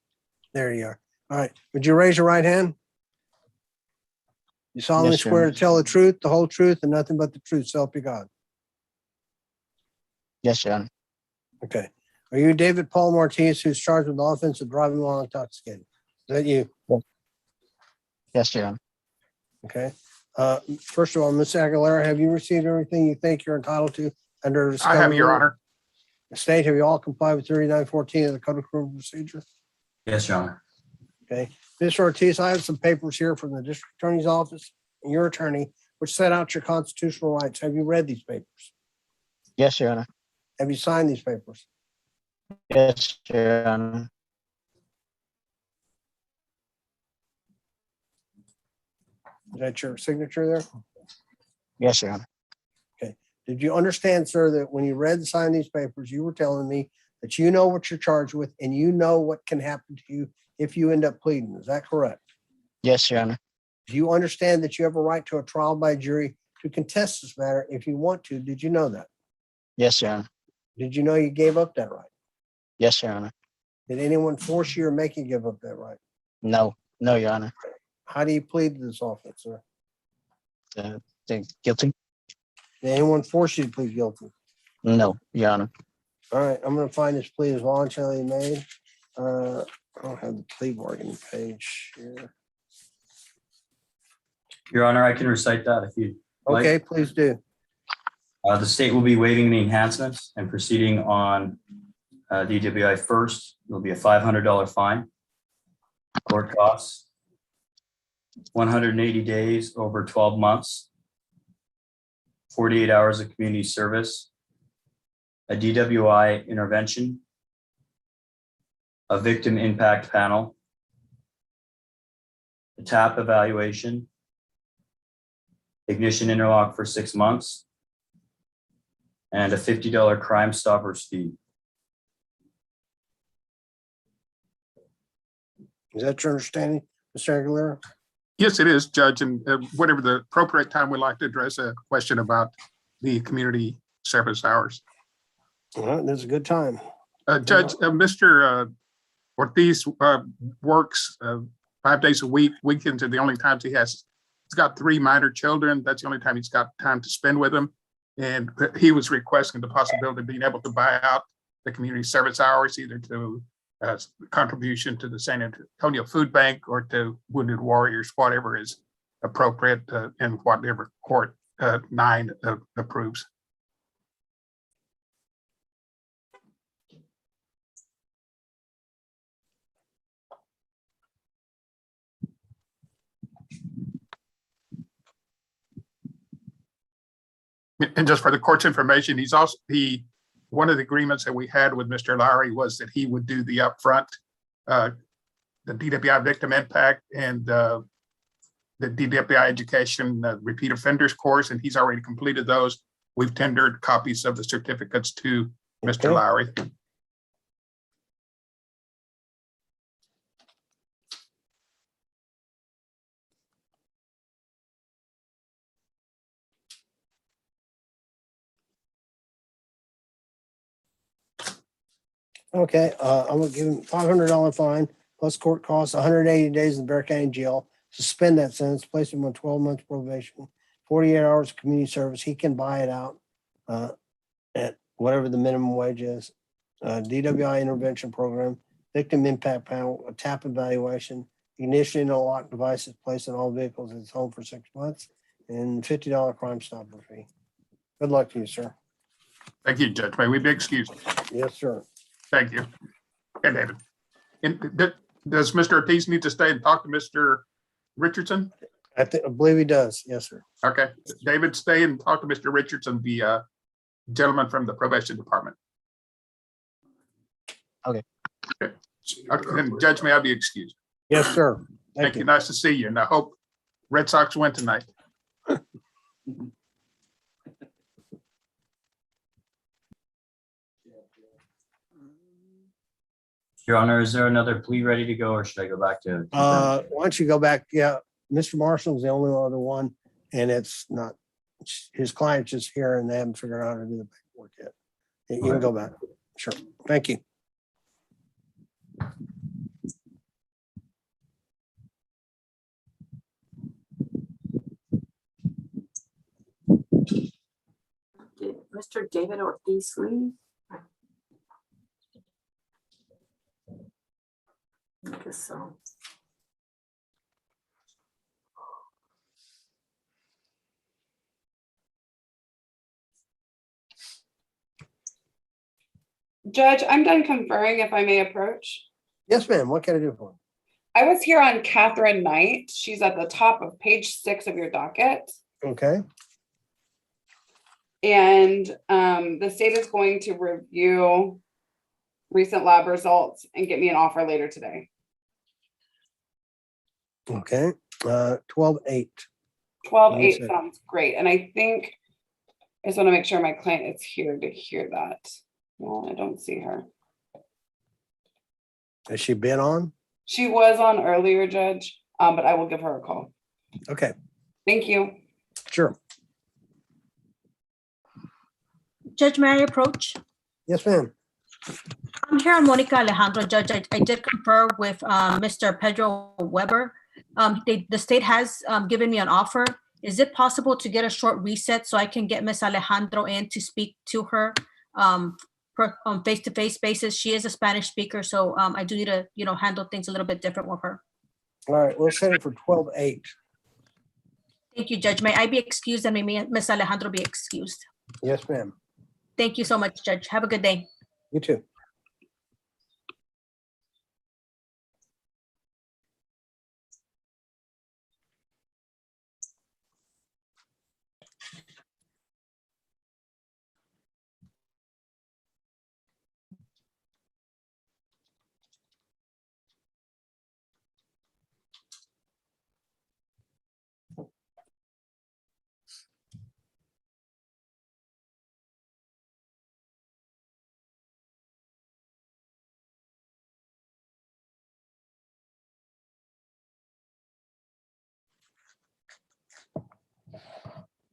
There you are. All right. Would you raise your right hand? You solemnly Yes, Your swear Honor. to tell the truth, the whole truth, and nothing but the truth, so help you God. Yes, Your Honor. Okay. Are you David Paul Martinez, who's charged with the offense of driving while intoxicated? Is that you? Yes, Your Honor. Okay. First of all, Ms. Aguilera, have you received everything you think you're entitled to under the I have, Your Honor. State, have you all complied with 3914 of the Code of Criminal Procedure? Yes, Your Honor. Okay. Mr. Ortiz, I have some papers here from the district attorney's office and your attorney, which set out your constitutional rights. Have you read these papers? Yes, Your Honor. Have you signed these papers? Yes, Your Honor. Is that your signature there? Yes, Your Honor. Okay. Did you understand, sir, that when you read and signed these papers, you were telling me that you know what you're charged with and you know what can happen to you if you end up pleading? Is that correct? Yes, Your Honor. Do you understand that you have a right to a trial by jury to contest this matter if you want to? Did you know that? Yes, Your Honor. Did you know you gave up that right? Yes, Your Honor. Did anyone force you or make you give up that right? No, no, Your Honor. How do you plead to this offense, sir? Guilty? Did anyone force you to plead guilty? No, Your Honor. All right, I'm gonna find this plea is voluntarily made. don't have the plea bargaining page here. Your Honor, I can recite that if you like. Okay, please do. The state will be waiving the enhancements and proceeding on DWI first. There'll be a $500 fine. Court costs 180 days over 12 months, 48 hours of community service, a DWI intervention, a victim impact panel, a TAP evaluation, ignition interlock for 6 months, and a $50 Crime Stoppers fee. Is that your understanding, Mr. Aguilera? Yes, it is, Judge, and whatever the appropriate time, we'd like to address a question about the community service hours. All right, that's a good time. Judge, Mr. Ortiz works 5 days a week. Weekends are the only times he's got 3 minor children. That's the only time he's got time to spend with them. And he was requesting the possibility of being able to buy out the community service hours, either to contribution to the San Antonio Food Bank or to Wounded Warriors, whatever is appropriate and whatever Court 9 approves. And just for the court's information, one of the agreements that we had with Mr. Lowry was that he would do the upfront, the DWI victim impact and the DWI education repeat offenders course, and he's already completed those. We've tendered copies of the certificates to Mr. Lowry. Okay, I'm gonna give him $500 fine plus court costs, 180 days in Bear County Jail, suspend that sentence, place him on 12 months probation, 48 hours of community service. He can buy it out at whatever the minimum wage is. DWI intervention program, victim impact panel, a TAP evaluation, ignition interlock devices placed in all vehicles at his home for 6 months, and $50 Crime Stopper fee. Good luck to you, sir. Thank you, Judge. May we be excused? Yes, sir. Thank you. And David. And does Mr. Ortiz need to stay and talk to Mr. Richardson? I believe he does. Yes, sir. Okay. David, stay and talk to Mr. Richardson, the gentleman from the probation department. Okay. Okay. And Judge, may I be excused? Yes, sir. Thank you. Nice to see you. And I hope Red Sox win tonight. Your Honor, is there another plea ready to go, or should I go back to? Why don't you go back? Yeah, Mr. Marshall's the only other one, and it's not, his client's just here and they haven't figured out how to do the paperwork yet. You can go back. Sure. Thank you. Did Mr. David Ortiz leave? I guess so. Judge, I'm done conferring if I may approach. Yes, ma'am. What can I do for you? I was here on Catherine Knight. She's at the top of page 6 of your docket. Okay. And the state is going to review recent lab results and get me an offer later today. Okay. 12-8. 12-8 sounds great. And I think I just want to make sure my client is here to hear that. Well, I don't see her. Has she been on? She was on earlier, Judge, but I will give her a call. Okay. Thank you. Sure. Judge, may I approach? Yes, ma'am. I'm here on Monica Alejandro, Judge. I did confer with Mr. Pedro Weber. The state has given me an offer. Is it possible to get a short reset so I can get Ms. Alejandro in to speak to her face-to-face basis. She is a Spanish speaker, so I do need to, handle things a little bit different with her. All right, we'll set it for 12/8. Thank you, Judge. May I be excused and may Ms. Alejandro be excused? Yes, ma'am. Thank you so much, Judge. Have a good day. You too.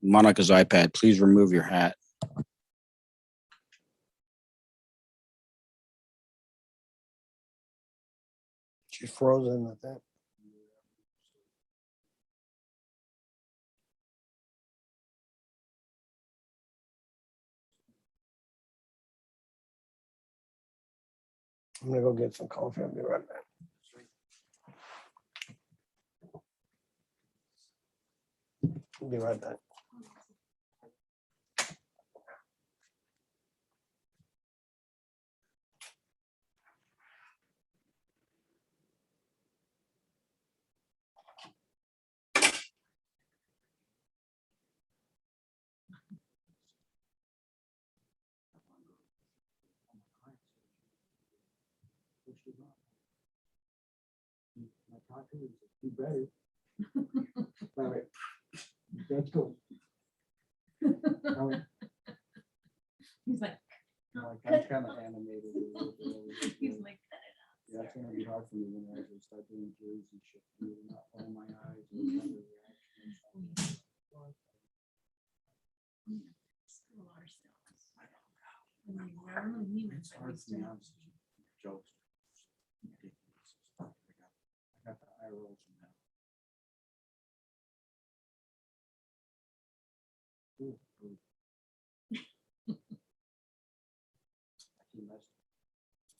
Monica's iPad, please remove your hat. She's frozen, I think. I'm gonna go get some coffee. I'll be right back. I'll be right back. You better. All right. That's cool. He's like, I'm kind of animated. he's like, cut it out. Yeah, it's gonna be hard for me when I actually start doing drills and shit. For me to not follow my eyes. Still are still. I don't know. I don't know. It's hard for me, honestly. Jokes. I got the eye rolls now. Ooh, ooh.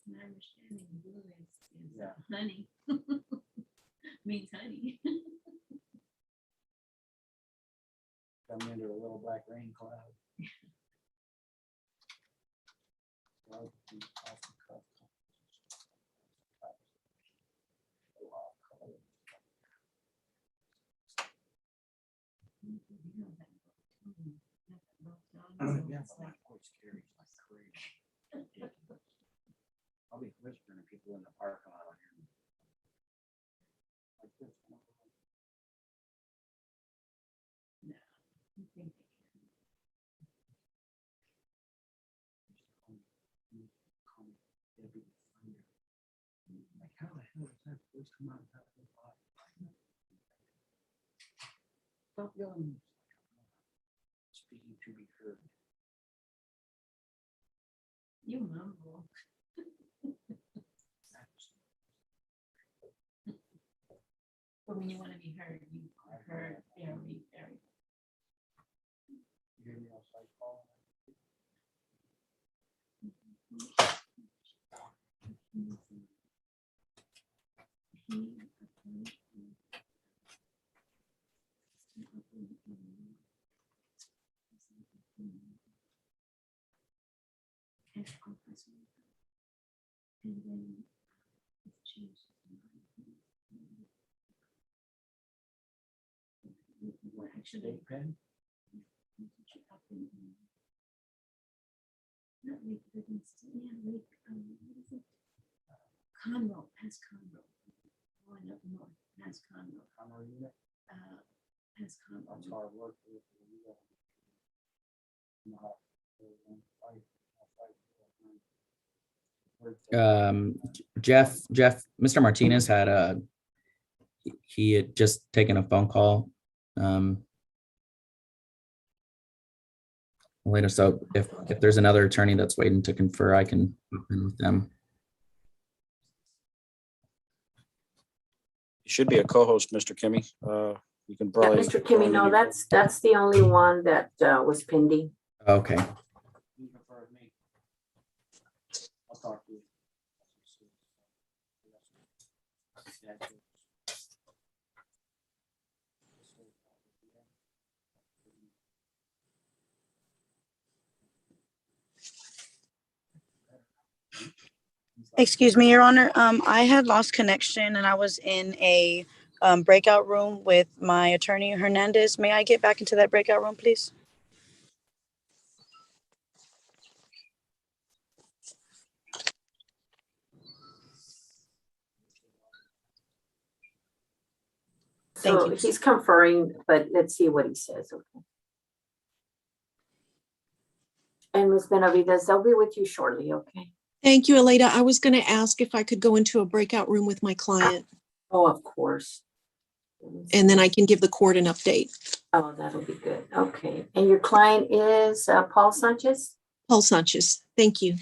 My understanding of blue is Yeah. honey. Means honey. Come into a little black rain cloud. Yeah, but my voice carries like crazy. I'll be whispering to people in the parking lot here. Like this. No, I think Like, how the hell does that voice come out of that little body? Stop yelling. Speaking to be heard. you mumble. But when you want to be heard, you are heard very, very. You hear me outside calling? And then choose. Well, actually, pen? not Lake Livingston, yeah, Lake, what is it? Conroe, past Conroe. Going up north, past Conroe. Conroe unit? Past Conroe. That's hard work. Jeff, Mr. Martinez had he had just taken a phone call. Later, so if there's another attorney that's waiting to confer, I can open with them. You should be a co-host, Mr. Kimmy. You can Yeah, probably. Mr. Kimmy, no, that's the only one that was pending. Okay. talk to you. Excuse me, Your Honor. I had lost connection and I was in a breakout room with my attorney Hernandez. May I get back into that breakout room, please? So he's conferring, but let's see what he says, okay? And Ms. Benavides, they'll be with you shortly, okay? Thank you, Aleda. I was going to ask if I could go into a breakout room with my client. Oh, of course. And then I can give the court an update. Oh, that'll be good. Okay. And your client is Paul Sanchez? Paul Sanchez. Thank you.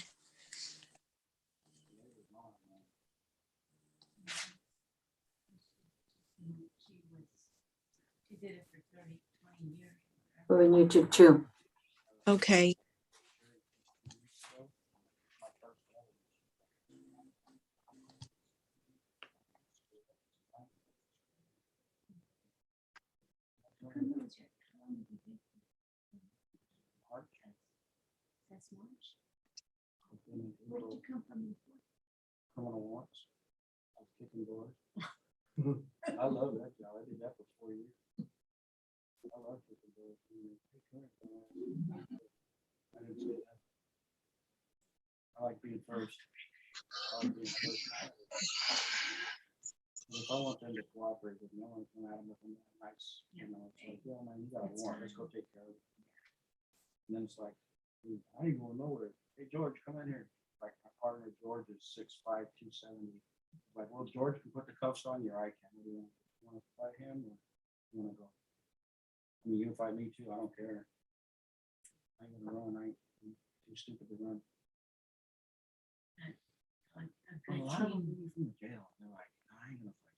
We need you too. Okay. That's March. Where did you come from? Coming on once. I was kicking doors. I love that job. I did that for 4 years. I love kicking doors. I didn't say that. I like being first. I like being first. If I want them to cooperate with me, I want to come at them with a nice, it's like, yeah, man, you got a warrant. Let's go take care of it. And then it's like, I ain't going nowhere. Hey, George, come in here. Like my partner, George, is 6'5", 270. Like, well, George can put the cuffs on you, or I can. What do you want to fight him, or you want to go? I mean, you can fight me too. I don't care. I ain't gonna run. I ain't too stupid to run. A lot of them leave from the jail. They're like, I ain't gonna fight you.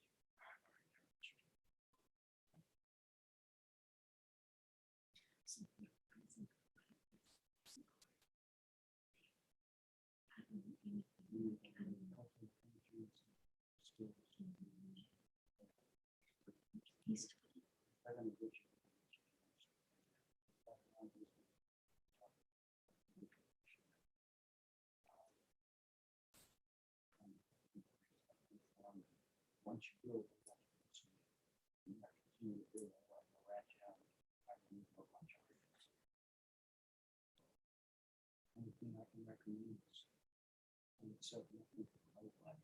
Once you do it, you have to continue to do it. Like a rat out. I can use a bunch of things. Anything I can recommend is something I think I would like.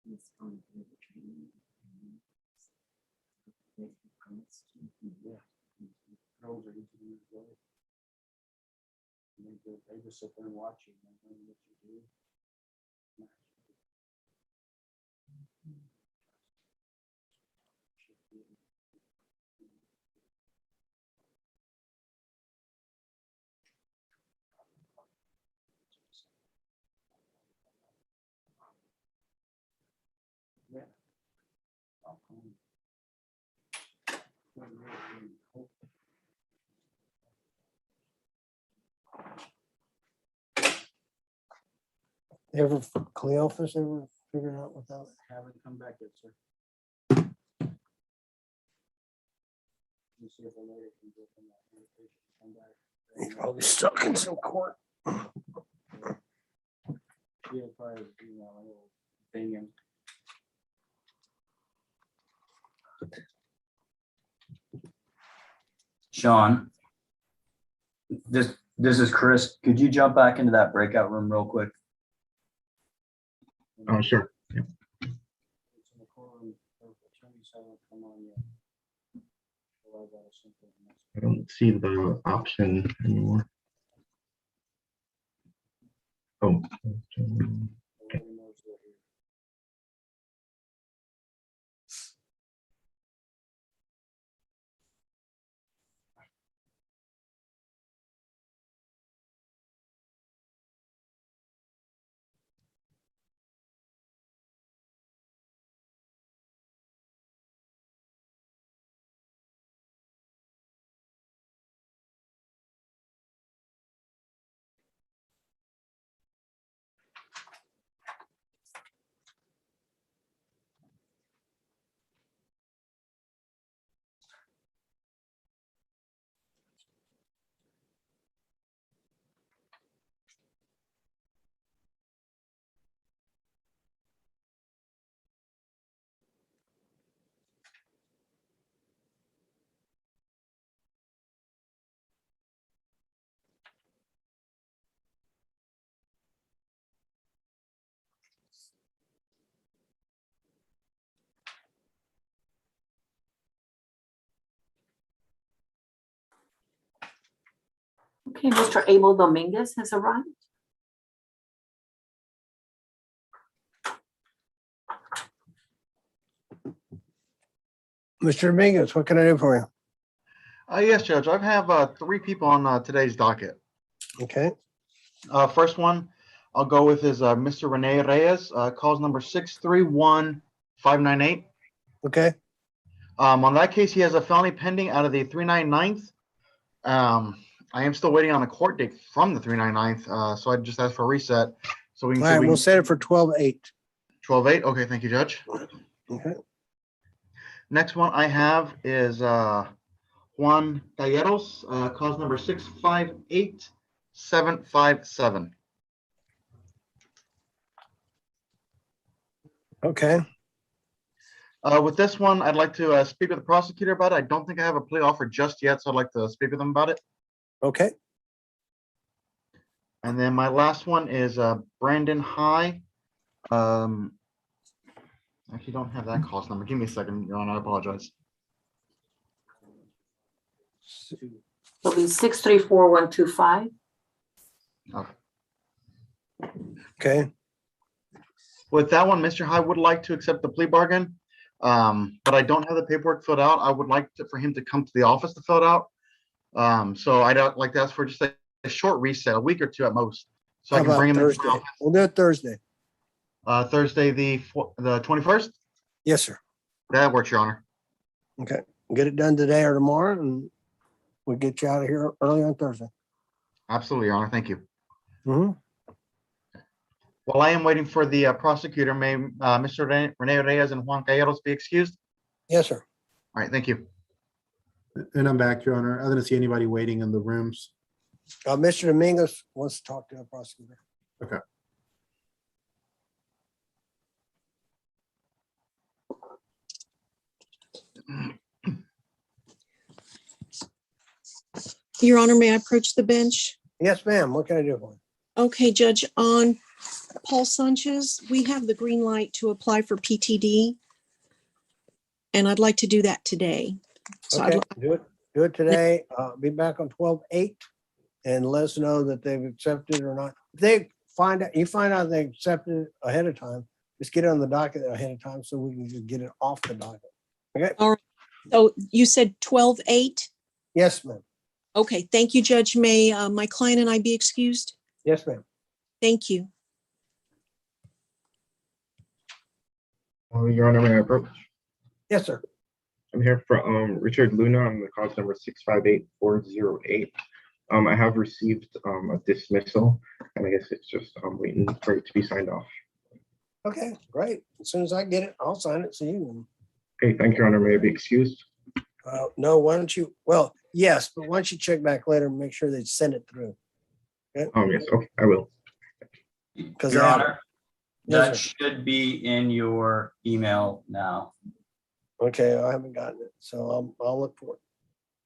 He's going through the training. Yeah. Girls are easy to use. They just sit there and watch you and they know what you do. Yeah. Ever, Cleophas ever figured out what that? Haven't come back yet, sir. You see if a lawyer can get them that invitation to come back. He's probably stuck in some court. She'll probably do that little thing and Sean, this is Chris. Could you jump back into that breakout room real quick? Oh, sure. Yeah. it's in the courtroom, the attorneys haven't come on yet. So I got something. I don't see the option anymore. Oh. Everybody knows they're here. Okay, Mr. Abel Dominguez has arrived. Mr. Dominguez, what can I do for you? Yes, Judge, I have 3 people on today's docket. Okay, First one I'll go with is Mr. Rene Reyes, calls number 631598. okay, On that case, he has a felony pending out of the 399th. I am still waiting on a court date from the 399th, so I just asked for a reset. So we all can right, see we'll set it for 12/8. 12/8. Okay, thank you, Judge. Okay, Next one I have is Juan Calleros, cause number 658757. okay, With this one, I'd like to speak with the prosecutor about it. I don't think I have a plea offer just yet, so I'd like to speak with them about it. okay, And then my last one is Brandon High. Actually don't have that cause number. Give me a second, Your Honor, I apologize. It'll be 634125. okay, With that one, Mr. High would like to accept the plea bargain, but I don't have the paperwork filled out. I would like for him to come to the office to fill it out. So I'd like to ask for just a short reset, a week or two at most, so how I can bring about him into the Thursday? office. We'll do it Thursday. Thursday, the 21st. Yes, sir. That works, Your Honor. Okay, get it done today or tomorrow, and we'll get you out of here early on Thursday. Absolutely, Your Honor. Thank you. Mm-hmm. While I am waiting for the prosecutor, may Mr. Rene Reyes and Juan Calleros be excused? Yes, sir. All right, thank you. And I'm back, Your Honor. I didn't see anybody waiting in the rooms. Mr. Dominguez wants to talk to the prosecutor. Okay. Your Honor, may I approach the bench? Yes, ma'am. What can I do for you? Okay, Judge, on Paul Sanchez, we have the green light to apply for PTD. And I'd like to do that today. So Okay, do it today. Be back on 12/8 and let us know that they've accepted or not. If they find out, you find out they accepted it ahead of time, just get it on the docket ahead of time so we can just get it off the docket. Okay? All right. So you said 12/8? Yes, ma'am. Okay, thank you, Judge. May my client and I be excused? Yes, ma'am. Thank you. Your Honor, may I approach? Yes, sir. I'm here for Richard Luna on the cause number 658408. I have received a dismissal, and I guess it's just waiting for it to be signed off. Okay, great. As soon as I get it, I'll sign it so you Okay, thank you, Your Honor. May I be excused? can. No, why don't you? Well, yes, but why don't you check back later and make sure they send it through? Okay? Yes, okay, I will. Because Your Honor, Yes, that sir. should be in your email now. Okay, I haven't gotten it, so I'll look for it.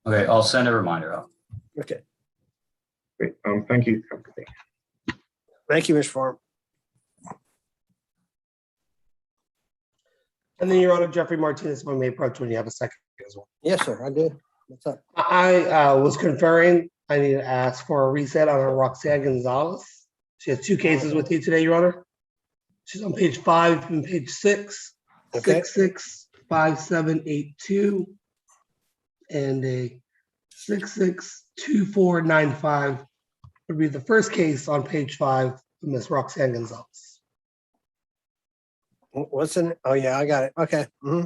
Okay, I'll send a reminder out. Okay. Great. Thank you. Have a good day. Thank you, Mr. Farm. And then Your Honor, Jeffrey Martinez, if I may approach when you have a second as well. Yes, sir, I did. What's up? I was conferring. I need to ask for a reset on Roxanne Gonzalez. She has 2 cases with you today, Your Honor. She's on page 5 and page 6. Okay. 665782 and a 662495 would be the first case on page 5 of Miss Roxanne Gonzalez. What's in it? Oh, yeah, I got it. Okay. Mm-hmm.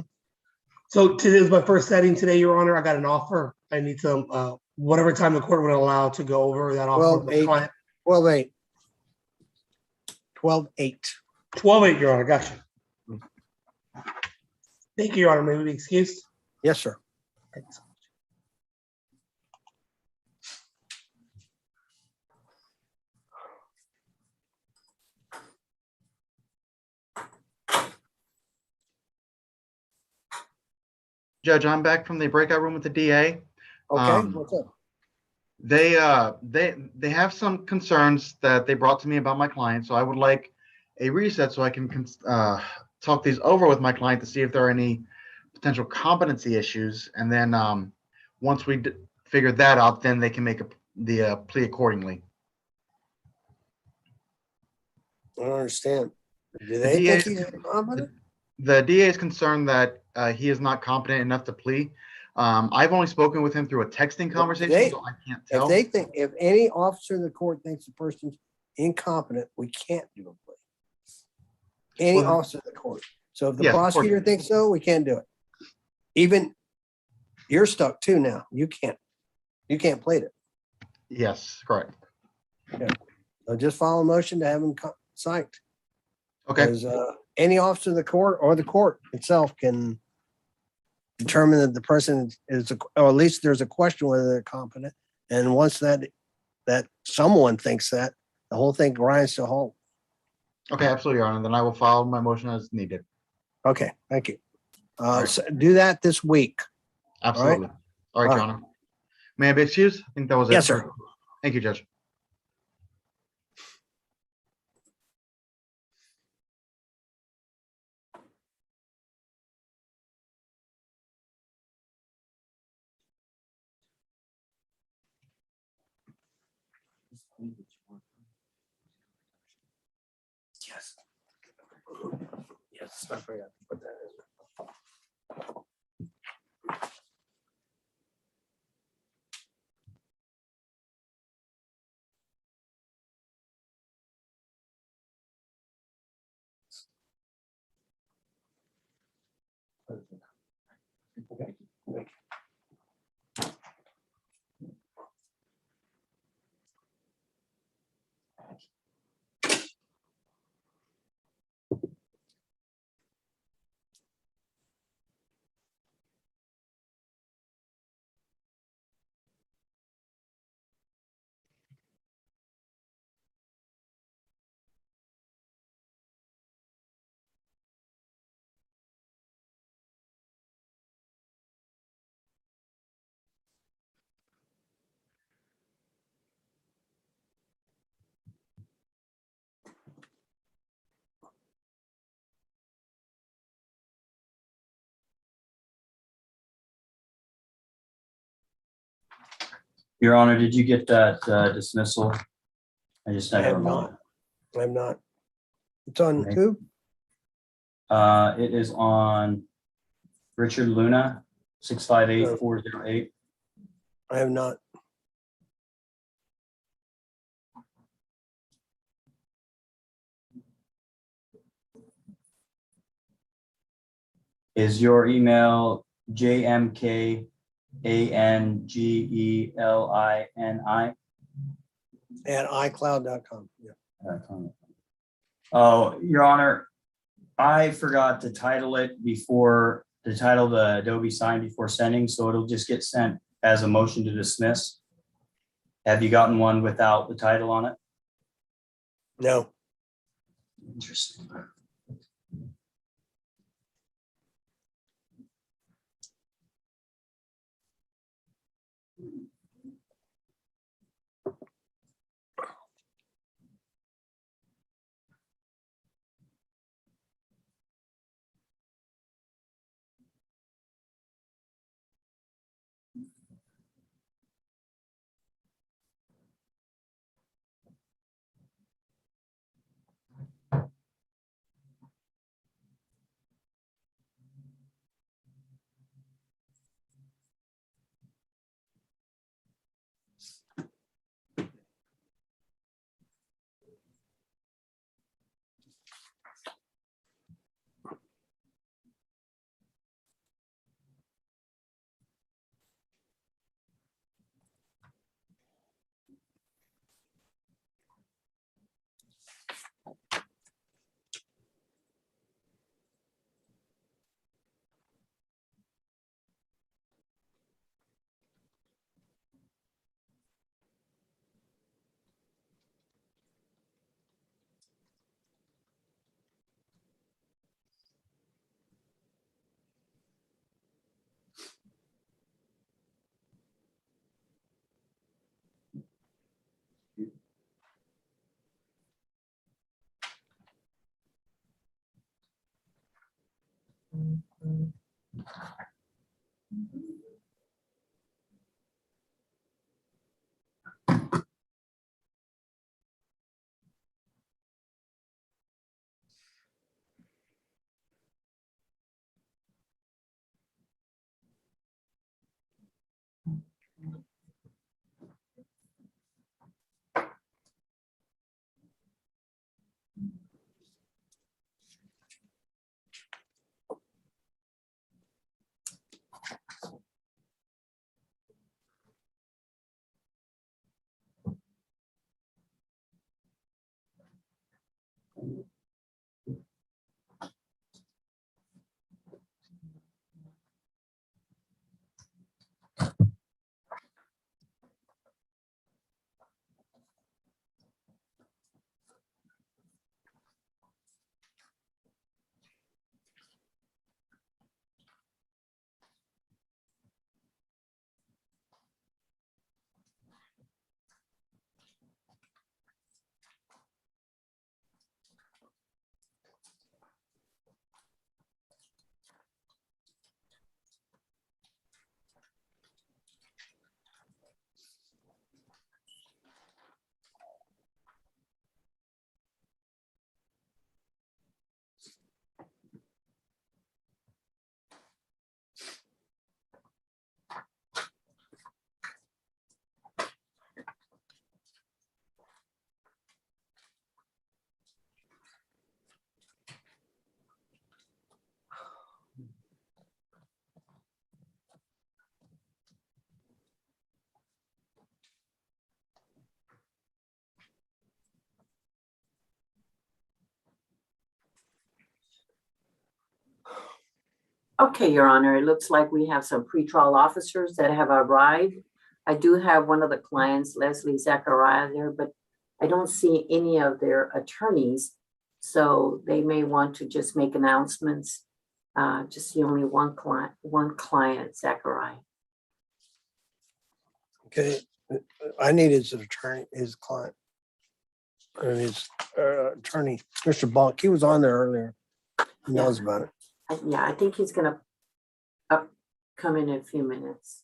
So today is my first setting today, Your Honor. I got an offer. I need to, whatever time the court would allow to go over that offer with my client. 12/8. 12/8. 12/8, Your Honor. Gotcha. Thank you, Your Honor. May we be excused? Yes, sir. Thanks. Judge, I'm back from the breakout room with the DA. Okay, what's up? They have some concerns that they brought to me about my client, so I would like a reset so I can talk these over with my client to see if there are any potential competency issues, and then once we figure that out, then they can make the plea accordingly. I don't understand. Do The they DA think he's incompetent? The DA is concerned that he is not competent enough to plea. I've only spoken with him through a texting conversation, so I can't If tell. they think, if any officer in the court thinks the person's incompetent, we can't do a plea. Any Well, officer of the court. So if the yes, of course. prosecutor thinks so, we can't do it. Even you're stuck too now. You can't plead it. Yes, correct. Okay. So just follow a motion to have him psyched. Okay. Because any officer of the court or the court itself can determine that the person is, or at least there's a question whether they're competent. And once that someone thinks that, the whole thing grinds to a halt. Okay, absolutely, Your Honor. Then I will follow my motion as needed. Okay, thank you. right. So do that this week. Absolutely. All right, Your Honor. May I be excused? I think that was it. Yes, sir. Thank you, Judge. Yes. Yes, I forgot to put that in. Okay. Your Honor, did you get that dismissal? I just I never have remember. not. I'm not. It's on who? It is on Richard Luna, 658-408. I have not. Is your email JMKANGELINI? At iCloud.com. Yeah. Oh, Your Honor, I forgot to title it before, to title the Adobe sign before sending, so it'll just get sent as a motion to dismiss. Have you gotten one without the title on it? No. Interesting. Okay, Your Honor, it looks like we have some pretrial officers that have arrived. I do have one of the clients, Leslie Zachariah, there, but I don't see any of their attorneys. So they may want to just make announcements. Just see only one client, Zachariah. Okay, I need his attorney, his client. Or his attorney, Mr. Bonk. He was on there earlier. He knows about it. Yeah, I think he's gonna come in a few minutes.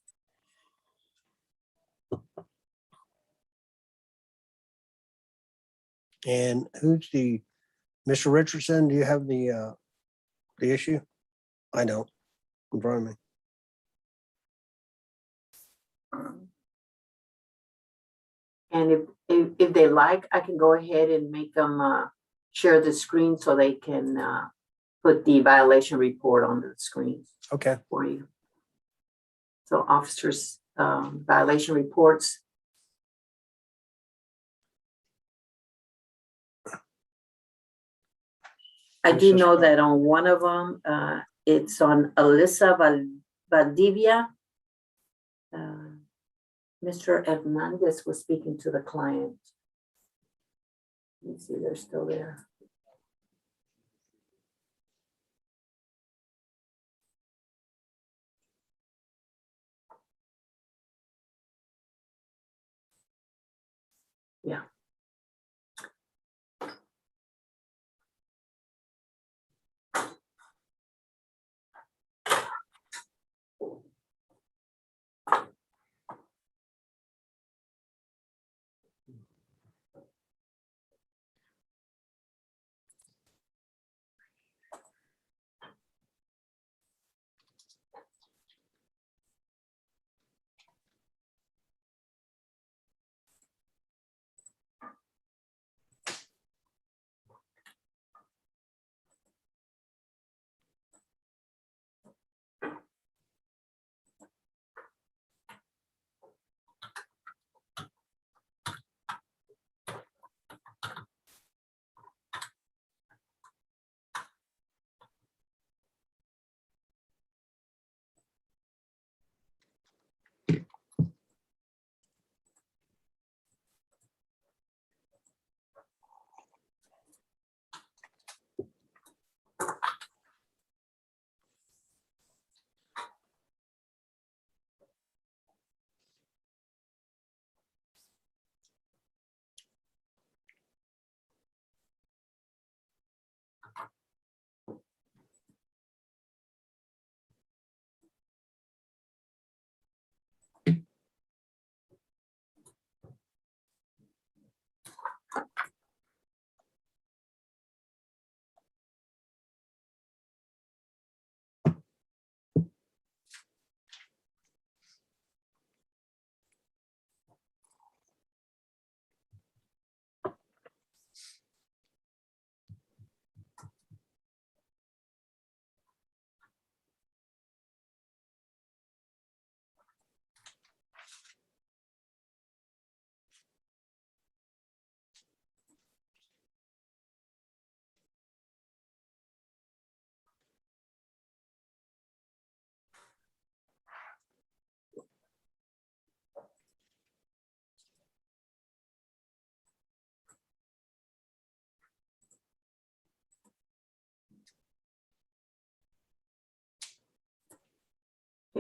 And who's Mr. Richardson, do you have the issue? I don't, in front of me. And if they like, I can go ahead and make them share the screen so they can put the violation report on the screen. Okay. For you. So officers, violation reports. I do know that on one of them, it's on Alyssa Valdivia. Mr. Hernandez was speaking to the client. Let me see, they're still there. Yeah.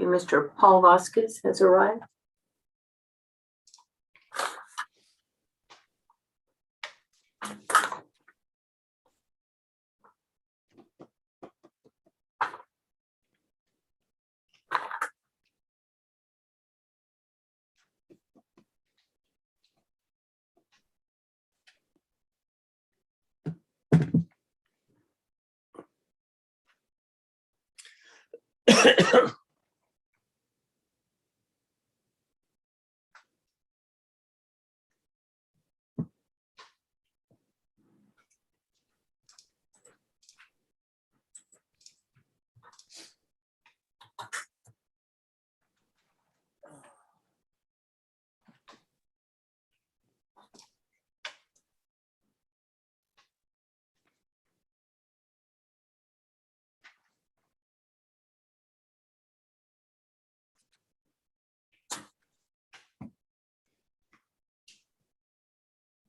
Okay, Mr. Paul Vasquez has arrived.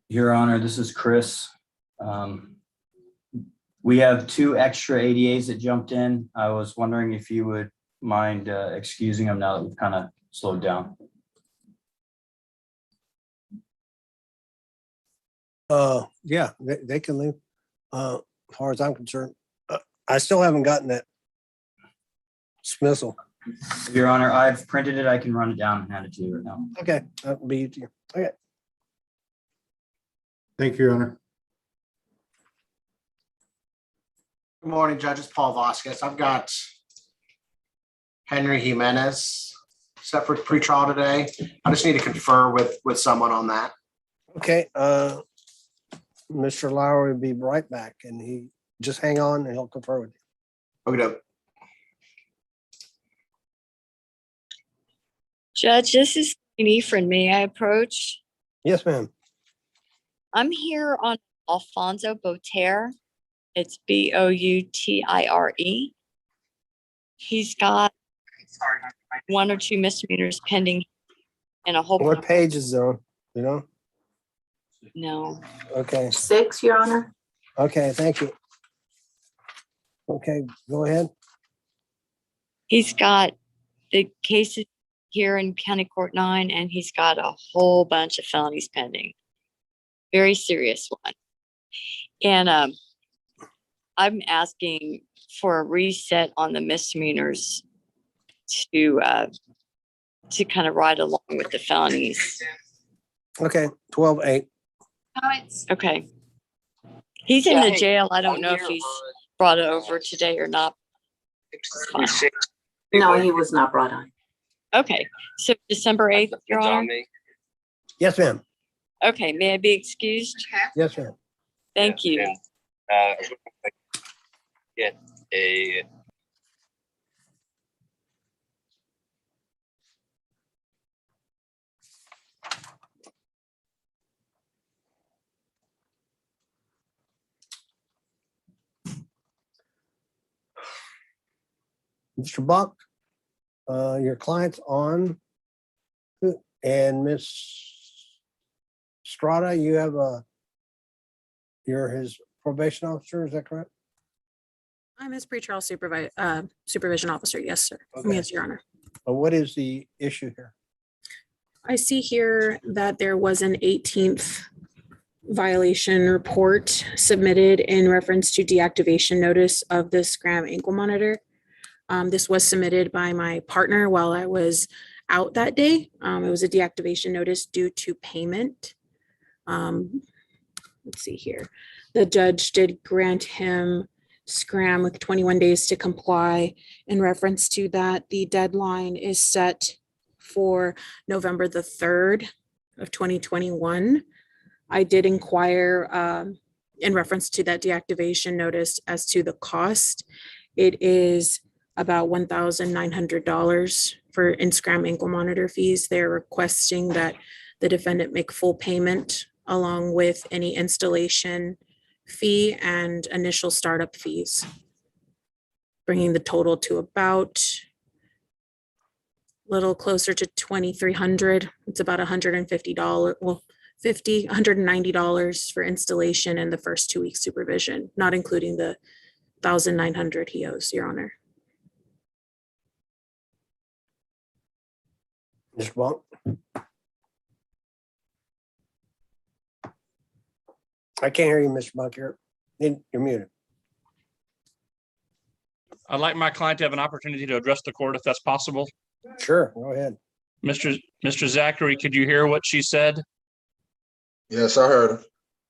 Your Honor, this is Chris. We have 2 extra ADAs that jumped in. I was wondering if you would mind excusing them now that we've kind of slowed down. Yeah, they can leave. As far as I'm concerned, I still haven't gotten that dismissal. Your Honor, I've printed it. I can run it down and hand it to you right now. Okay, that'll be easier. Okay. Thank you, Your Honor. Good morning, judges. Paul Vasquez. I've got Henry Jimenez set for pretrial today. I just need to confer with someone on that. Okay, Mr. Lowry will be right back, and he just hang on and he'll confer with you. Okay. Judge, this is Ephraim. May I approach? Yes, ma'am. I'm here on Alfonso Boutire. It's Boutire. He's got 1 or 2 misdemeanors pending and a whole. What page is it on? You know? No. Okay. 6, Your Honor. Okay, thank you. Okay, go ahead. He's got the cases here in County Court 9, and he's got a whole bunch of felonies pending. Very serious one. And I'm asking for a reset on the misdemeanors to kind of ride along with the felonies. Okay, 12-8. Okay. He's in the jail. I don't know if he's brought it over today or not. No, he was not brought on. Okay, so December 8th, Your Honor? Yes, ma'am. Okay, may I be excused? Yes, ma'am. Thank you. Get a Mr. Buck, your client's on. And Miss Strada, you have you're his probation officer, is that correct? I'm his pretrial supervision officer. Yes, sir. Okay. Yes, Your Honor. What is the issue here? I see here that there was an 18th violation report submitted in reference to deactivation notice of the Scram ankle monitor. This was submitted by my partner while I was out that day. It was a deactivation notice due to payment. Let's see here. The judge did grant him Scram with 21 days to comply. In reference to that, the deadline is set for November the 3rd of 2021. I did inquire in reference to that deactivation notice as to the cost. It is about $1,900 for in-Scram ankle monitor fees. They're requesting that the defendant make full payment along with any installation fee and initial startup fees, bringing the total to about a little closer to $2,300. It's about $150, well, $190 for installation and the first 2 weeks supervision, not including the $1,900 he owes, Your Honor. Mr. Monk? I can't hear you, Mr. Monk. You're muted. I'd like my client to have an opportunity to address the court if that's possible. Sure, go ahead. Mr. Zachary, could you hear what she said? Yes, I heard her.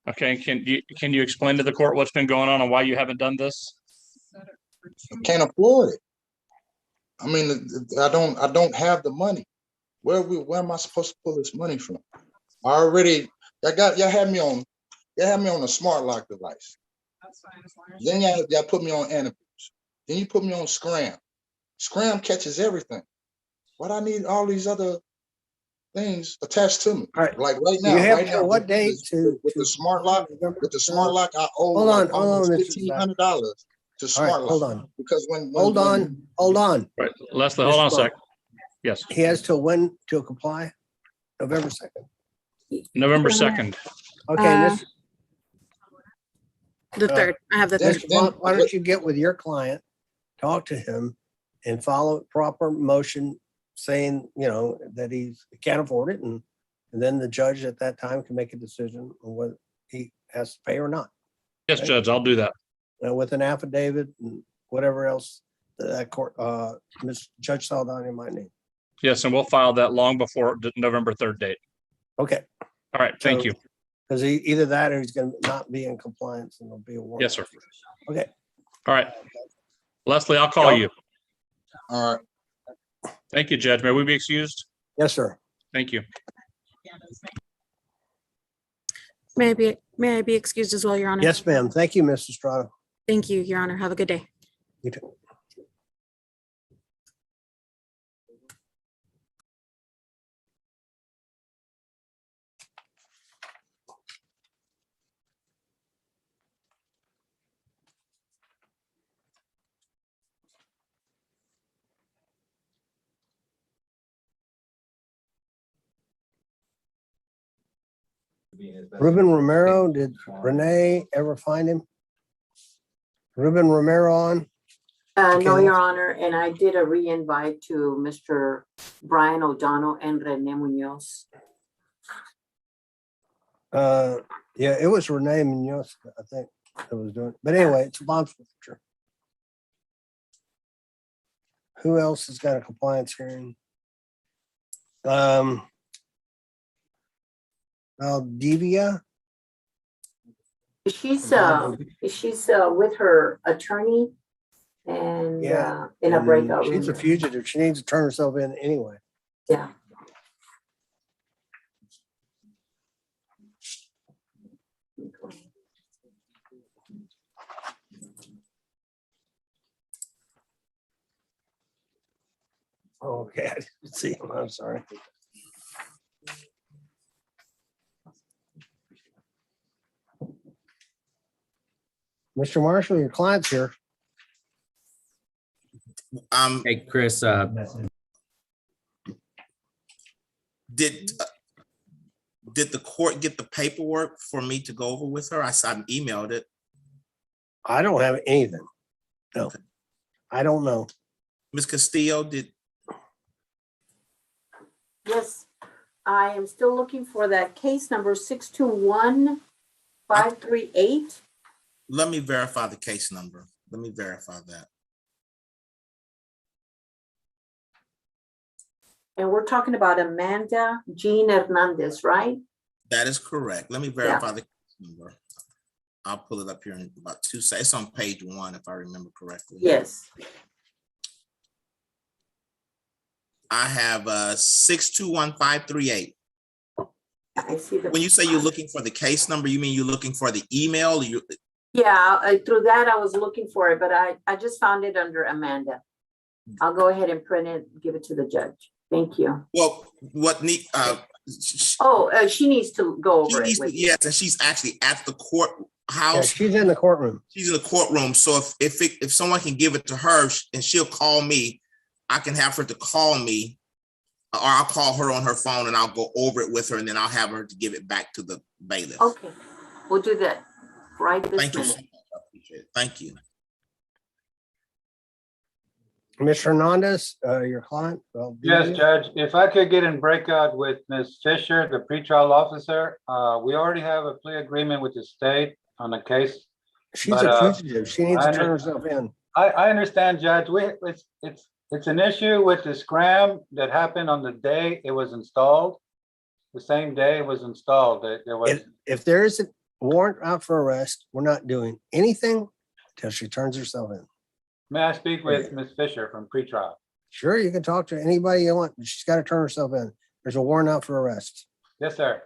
Okay, can you explain to the court what's been going on and why you haven't done this? I can't afford it. I mean, I don't have the money. Where am I supposed to pull this money from? Y'all had me on a smart lock device. Then y'all put me on antivirus. Then you put me on Scram. Scram catches everything. Why do I need all these other things attached to me? All right. Like right now, You have till what date with the smart lock? With the smart lock, I owe hold on, almost Mr. $1,500 to smart lock. Hold on. Because when hold on. Right, Leslie, hold on a sec. Yes. He has till when to comply? November 2nd. November 2nd. Okay, The 3rd. I have the 3rd. Mr. Monk, why don't you get with your client, talk to him, and follow proper motion saying, that he can't afford it, and then the judge at that time can make a decision on whether he has to pay or not. Yes, Okay? Judge, I'll do that. With an affidavit and whatever else that court, Judge Saldaña might need. Yes, and we'll file that long before the November 3rd date. Okay. All right, thank you. Because either that or he's going to not be in compliance and there'll be a warrant. Yes, sir. Okay. All right. Leslie, I'll call you. All right. Thank you, Judge. May we be excused? Yes, sir. Thank you. May I be excused as well, Your Honor? Yes, ma'am. Thank you, Mr. Estrada. Thank you, Your Honor. Have a good day. You too. Ruben Romero, did Renee ever find him? Ruben Romero on? No, Your Honor, and I did a re-invite to Mr. Brian O'Donnell and Rene Munoz. Yeah, it was Renee Munoz, I think, that was doing it. But anyway, it's a bomb switcher. Who else has got a compliance hearing? Valdivia? She's with her attorney and in a breakout room. She's a fugitive. She needs to turn herself in anyway. Yeah. Okay, I didn't see him. I'm sorry. Mr. Marshall, your client's here. Hey, Chris, did the court get the paperwork for me to go over with her? I emailed it. I don't have anything. No, okay. I don't know. Ms. Castillo, did? Yes, I am still looking for that case number 621538. Let me verify the case number. Let me verify that. And we're talking about Amanda Jean Hernandez, right? That is correct. Let me verify the case number. I'll pull it up here in about 2 seconds. It's on page 1, if I remember correctly. Yes. I have 621538. I see the. When you say you're looking for the case number, you mean you're looking for the email? Yeah, through that I was looking for it, but I just found it under Amanda. I'll go ahead and print it, give it to the judge. Thank you. Well, what need? She needs to go over it. Yes, and she's actually at the courthouse. Yeah, she's in the courtroom. She's in the courtroom. So if someone can give it to her and she'll call me, I can have her to call me, or I'll call her on her phone and I'll go over it with her, and then I'll have her to give it back to the bailiff. Okay, we'll do that right this Thank you minute. so much. I appreciate it. Thank you. Ms. Hernandez, your client? Yes, Judge, if I could get in breakout with Ms. Fisher, the pretrial officer, we already have a plea agreement with the state on the case. She's a fugitive. She needs to turn herself in. I understand, Judge. It's an issue with the scram that happened on the day it was installed. The same day it was installed. There was. If there is a warrant out for arrest, we're not doing anything until she turns herself in. May I speak with Ms. Fisher from pretrial? Sure, you can talk to anybody you want, but she's got to turn herself in. There's a warrant out for arrest. Yes, sir.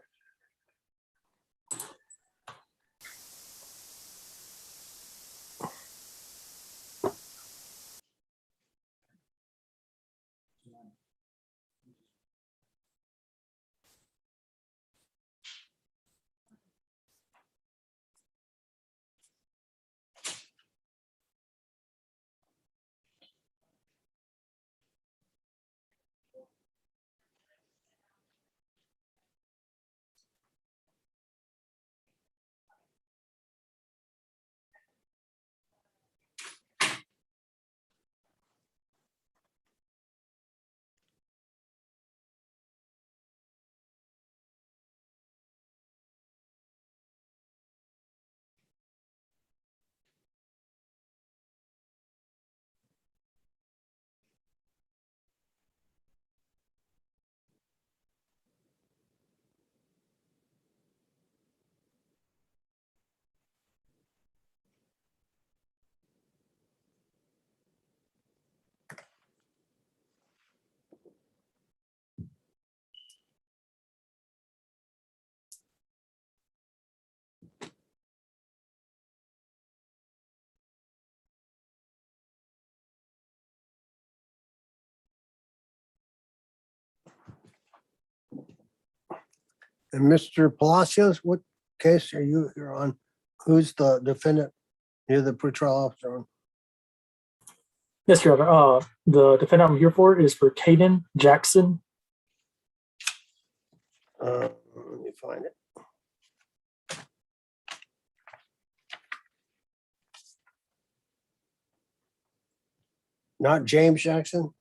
And Mr. Palacios, what case are you here on? Who's the defendant? You're the pretrial officer on. Yes, Your Honor. The defendant I'm here for is for Caden Jackson. Let me find it. Not James Jackson?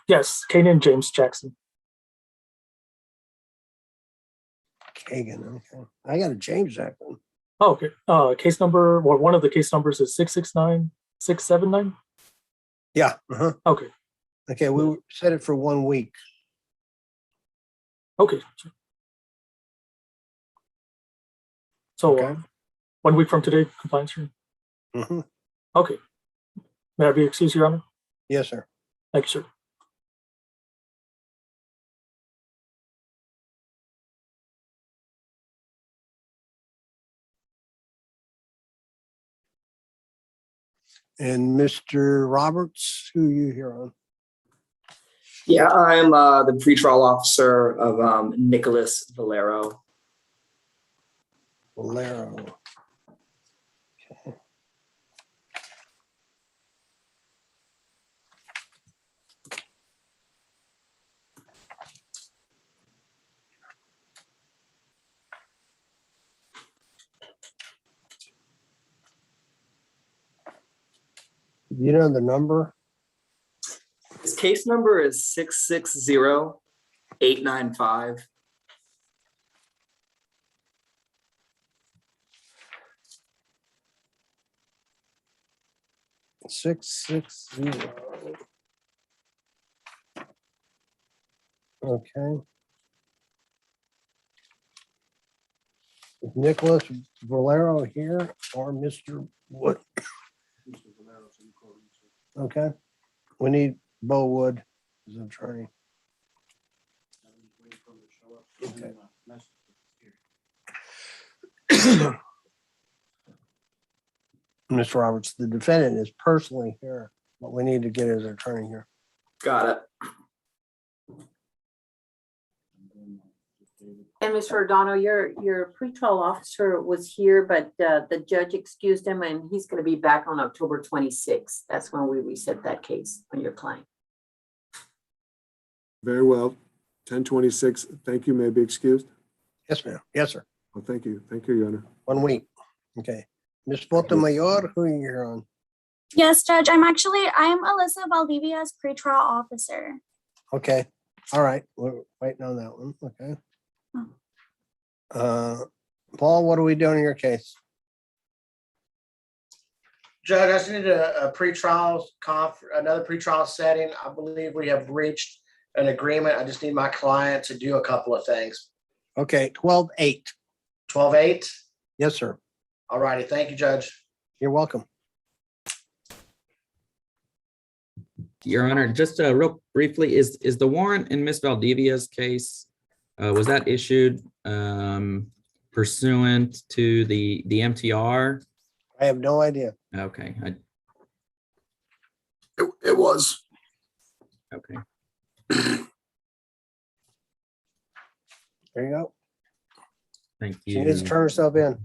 Yes, Caden James Jackson. Kagan, okay. I got a James Jackson. Oh, okay. Case number, well, one of the case numbers is 669-679. Yeah. Uh-huh. Okay. Okay, we set it for 1 week. Okay. So 1 week from today, compliance hearing. Mm-hmm. Okay. May I be excused, Your Honor? Yes, sir. Thank you, sir. And Mr. Roberts, who are you here on? Yeah, I'm the pretrial officer of Nicholas Valero. Valero. Okay. You know the number? His case number is 660-895. Six zero. Okay. Is Nicholas Valero here or Mr. Wood? Okay. We need Bo Wood as an attorney. Okay. Mr. Roberts, the defendant is personally here, but we need to get his attorney here. Got it. And Mr. O'Donnell, your pretrial officer was here, but the judge excused him and he's going to be back on October 26th. That's when we reset that case on your client. Very well. 10:26. Thank you. May I be excused? Yes, ma'am. Yes, sir. Well, thank you. Thank you, Your Honor. 1 week. Okay. Ms. Montemayor, who are you here on? Yes, Judge. I'm Alyssa Valdivia's pretrial officer. Okay, all right, we're waiting on that one, okay. Paul, what are we doing in your case? Judge, I just need a pretrial another pretrial setting. I believe we have reached an agreement. I just need my client to do a couple of things. Okay, 12-8. 12-8? Yes, sir. All righty, thank you, Judge. You're welcome. Your Honor, just real briefly, is the warrant in Miss Valdivia's case, was that issued pursuant to the MTR? I have no idea. Okay, It was. okay. There you go. Thank She needs to you. turn herself in.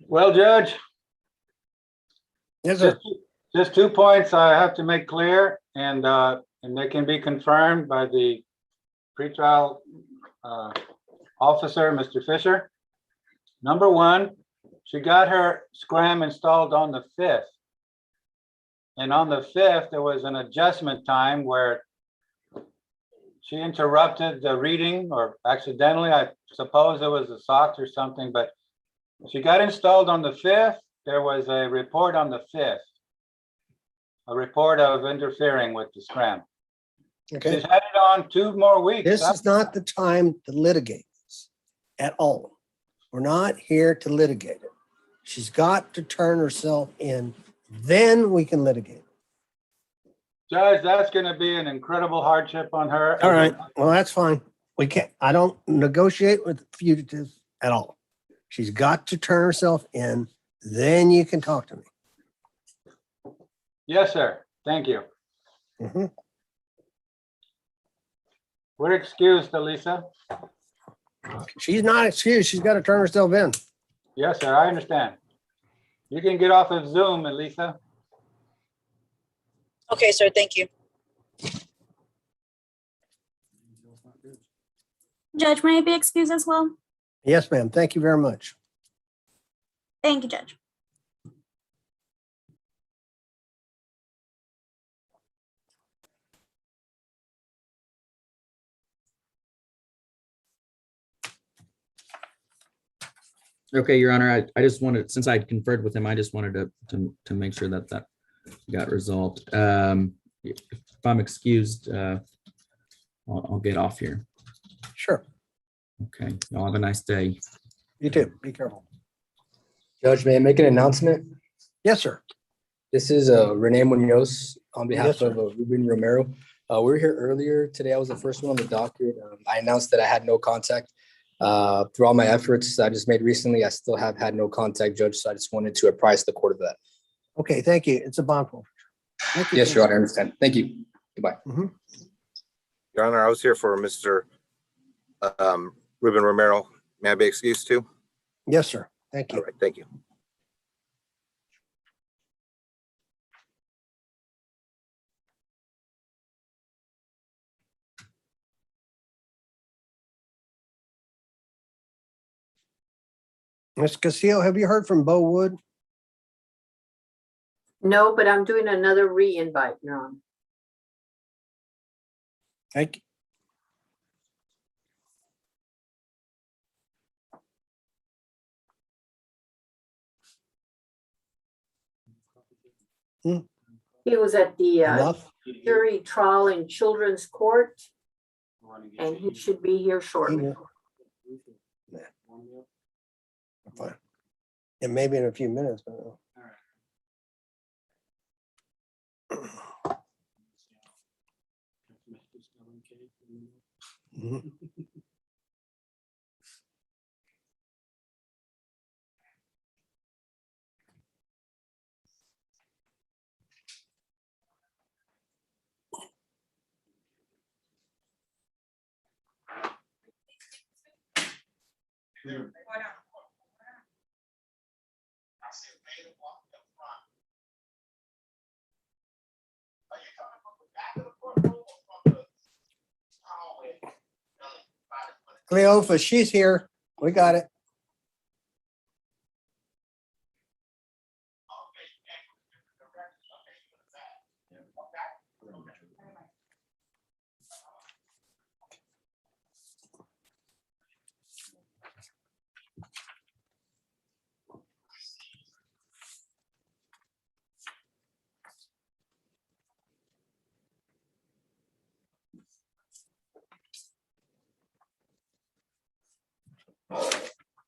Well, Judge. Yes, sir. Just 2 points I have to make clear, and they can be confirmed by the pretrial officer, Mr. Fisher. Number one, she got her scram installed on the 5th. And on the 5th, there was an adjustment time where she interrupted the reading, or accidentally, I suppose it was a SOX or something, but she got installed on the 5th. There was a report on the 5th. A report of interfering with the scram. Okay. She's had it on 2 more weeks. This is not the time to litigate this at all. We're not here to litigate it. She's got to turn herself in, then we can litigate. Judge, that's going to be an incredible hardship on her. All right, well, that's fine. We can't, I don't negotiate with fugitives at all. She's got to turn herself in, then you can talk to me. Yes, sir. Thank you. Mhm. We're excused, Elisa. She's not excused. She's got to turn herself in. Yes, sir. I understand. You can get off of Zoom, Elisa. Okay, sir. Thank you. Judge, may I be excused as well? Yes, ma'am. Thank you very much. Thank you, Judge. Okay, Your Honor, I just wanted, since I had conferred with him, I just wanted to make sure that got resolved. If I'm excused, I'll get off here. Sure. Okay, y'all have a nice day. You too. Be careful. Judge, may I make an announcement? Yes, sir. This is Renee Munoz on behalf Yes, sir. of Ruben Romero. We were here earlier today. I was the first one on the docket. I announced that I had no contact. Through all my efforts I just made recently, I still have had no contact, Judge, so I just wanted to apprise the court of that. Okay, thank you. It's a bond forfeiture. Thank you. Yes, Your Honor, I understand. Thank you. Goodbye. Mhm. Your Honor, I was here for Mr. Ruben Romero. May I be excused too? Yes, sir. Thank you. All right, thank you. Ms. Castillo, have you heard from Bo Wood? No, but I'm doing another re-invite, Your Honor. Thank you. He was at the Enough? jury trial in children's court, and he should be here shortly. Fine. And maybe in a few minutes. But Mhm. Cleophas, she's here. We got it.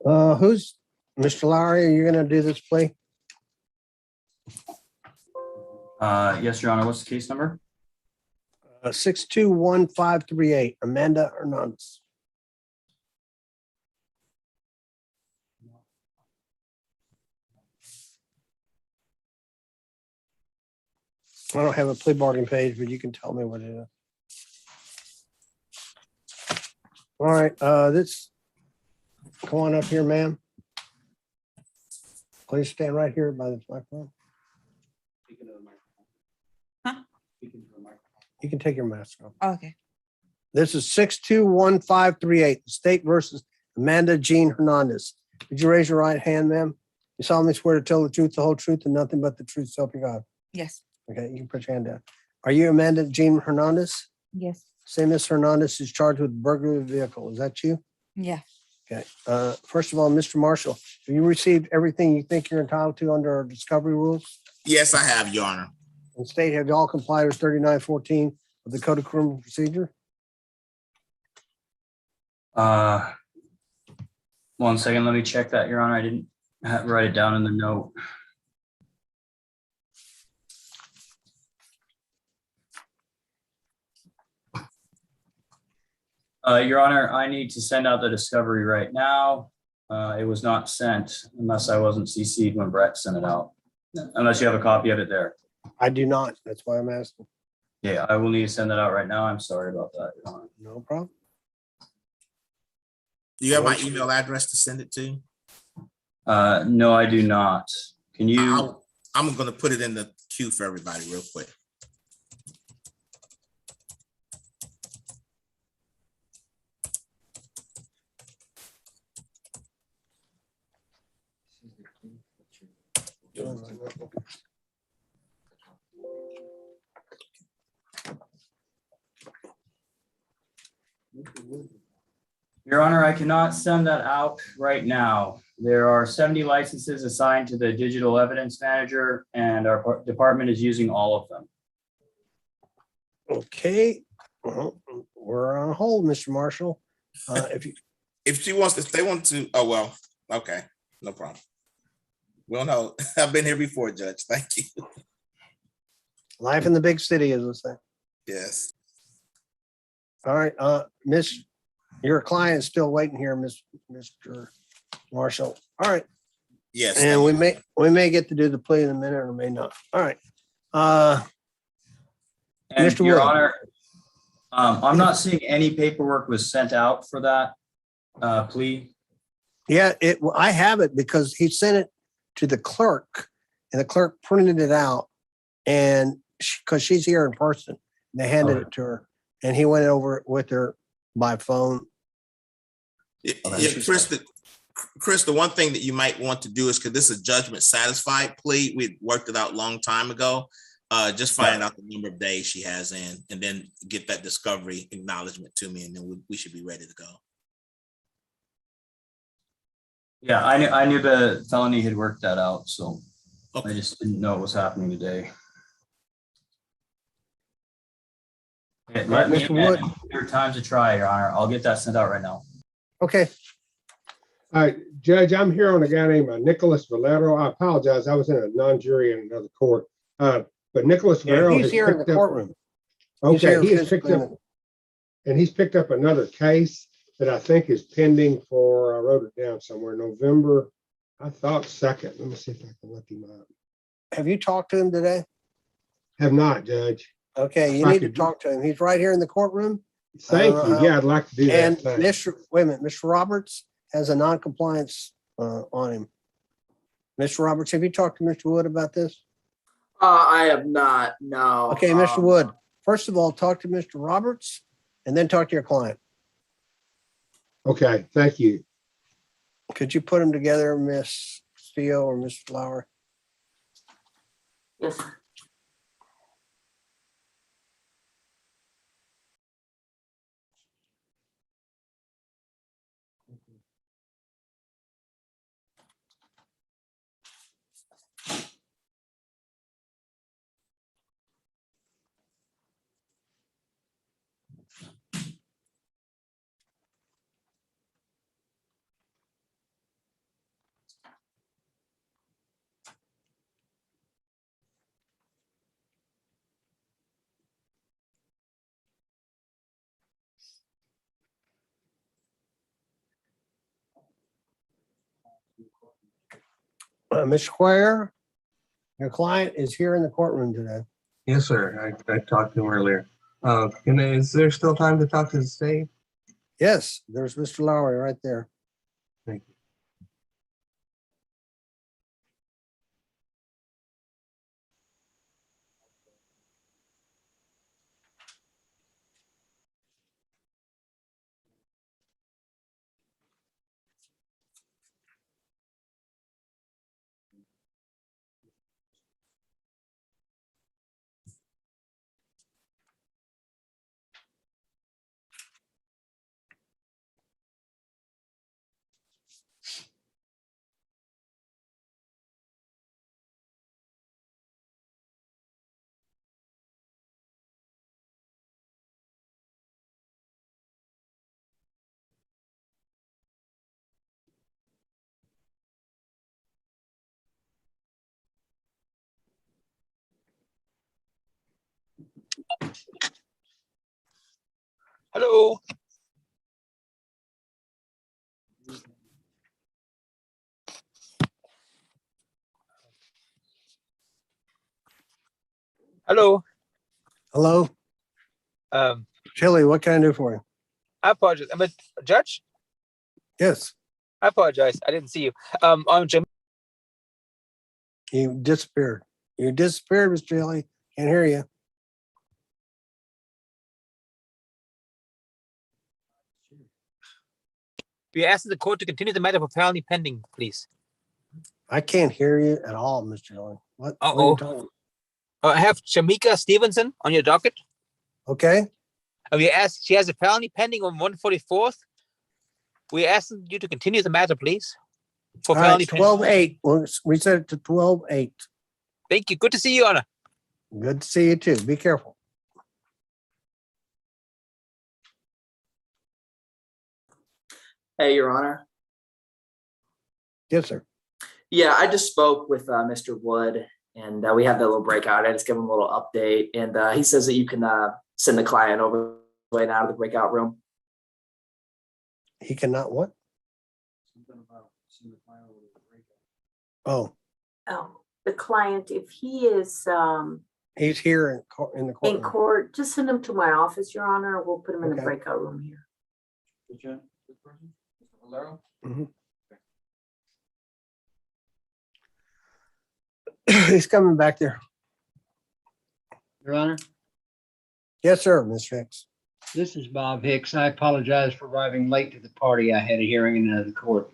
Who's, Mr. Lowry, are you gonna do this plea? Yes, Your Honor. What's the case number? 621538, Amanda Hernandez. I don't have a plea bargain page, but you can tell me what it is. All right, come on up here, ma'am. Please stand right here by this microphone. Huh? You can take your mask off. Okay. This is 621538, the state versus Amanda Jean Hernandez. Would you raise your right hand, ma'am? You solemnly swear to tell the truth, the whole truth, and nothing but the truth, so help you God. Yes. Okay, you can put your hand down. Are you Amanda Jean Hernandez? Yes. Say Miss Hernandez is charged with burglary of the vehicle. Is that you? Yeah. Okay. First of all, Mr. Marshall, have you received everything you think you're entitled to under our discovery rules? Yes, I have, Your Honor. And state, have you all complied with 3914 of the Code of Criminal Procedure? 1 second, let me check that, Your Honor. I didn't write it down in the note. Your Honor, I need to send out the discovery right now. It was not sent unless I wasn't CC'd when Brett sent it out, unless you have a copy of it there. I do not. That's why I'm asking. Yeah, I will need to send that out right now. I'm sorry about that, Your Honor. No problem. Do you have my email address to send it to? No, I do not. Can you? I'm going to put it in the queue for everybody real quick. Your Honor, I cannot send that out right now. There are 70 licenses assigned to the digital evidence manager, and our department is using all of them. Okay. Well, we're on hold, Mr. Marshall. If they want to, oh, well, okay, no problem. Well, no, I've been here before, Judge. Thank you. Life in the big city, as I say. Yes. All right, Miss, your client is still waiting here, Mr. Marshall. All right. Yes. And we may get to do the plea in a minute or may not. All right. And Mr. Your Wood. Honor, I'm not seeing any paperwork was sent out for that plea. Yeah, I have it because he sent it to the clerk and the clerk printed it out and because she's here in person, they handed it to her and he went over it with her by phone. Yeah, Chris, the one thing that you might want to do is, because this is a judgment satisfied plea, we worked it out a long time ago. Just find out the number of days she has in and then get that discovery acknowledgement to me and then we should be ready to go. Yeah, I knew the felony had worked that out, so I just didn't know it was happening today. Let me your time to try, Your Honor. I'll get that sent out right now. Okay. All right, Judge, I'm here on a guy named Nicholas Valero. I apologize. I was in a non-jury in another court. But Nicholas Valero he's here in the courtroom. Okay, he has picked up, and he's picked up another case that I think is pending for, I wrote it down somewhere, November, I thought 2nd. Let me see if I can look him up. Have you talked to him today? Have not, Judge. Okay, you need to talk to him. He's right here in the courtroom. Thank you. Yeah, I'd like to do that. And Thanks. wait a minute, Mr. Roberts has a non-compliance on him. Mr. Roberts, have you talked to Mr. Wood about this? I have not, no. Okay, Mr. Wood, first of all, talk to Mr. Roberts and then talk to your client. Okay, thank you. Could you put them together, Miss Steele or Miss Flower? Yes, sir. Ms. Square, your client is here in the courtroom today. Yes, sir. I talked to him earlier. Is there still time to talk to the state? Yes, there's Mr. Lowry right there. Thank you. Hello. Hello. Hello, Chili, what can I do for you? I apologize. I'm a judge. Yes, I apologize. I didn't see you. I'm Jim. you disappeared. You disappeared, Mr. Chili. Can't hear you. We asked the court to continue the matter for felony pending, please. I can't hear you at all, Mr. Chili. What are Uh-oh. you talking? I have Shamika Stevenson on your docket. Okay, We asked, she has a felony pending on 144th. We asked you to continue the matter, please. For all felony right, pending. 12-8. We'll reset it to 12-8. Thank you. Good to see you, Honor. Good to see you too. Be careful. Hey, Your Honor. Yes, sir. Yeah, I just spoke with Mr. Wood, and we had that little breakout. I just give him a little update, and he says that you can send the client over right now to the breakout room. He cannot what? Oh, Oh, the client, if he is he's here in the in courtroom. court, just send him to my office, Your Honor. We'll put him in the Okay. breakout room here. Mhm. He's coming back there. Your Honor, Yes, sir, Ms. Hicks. this is Bob Hicks. I apologize for arriving late to the party. I had a hearing in another court.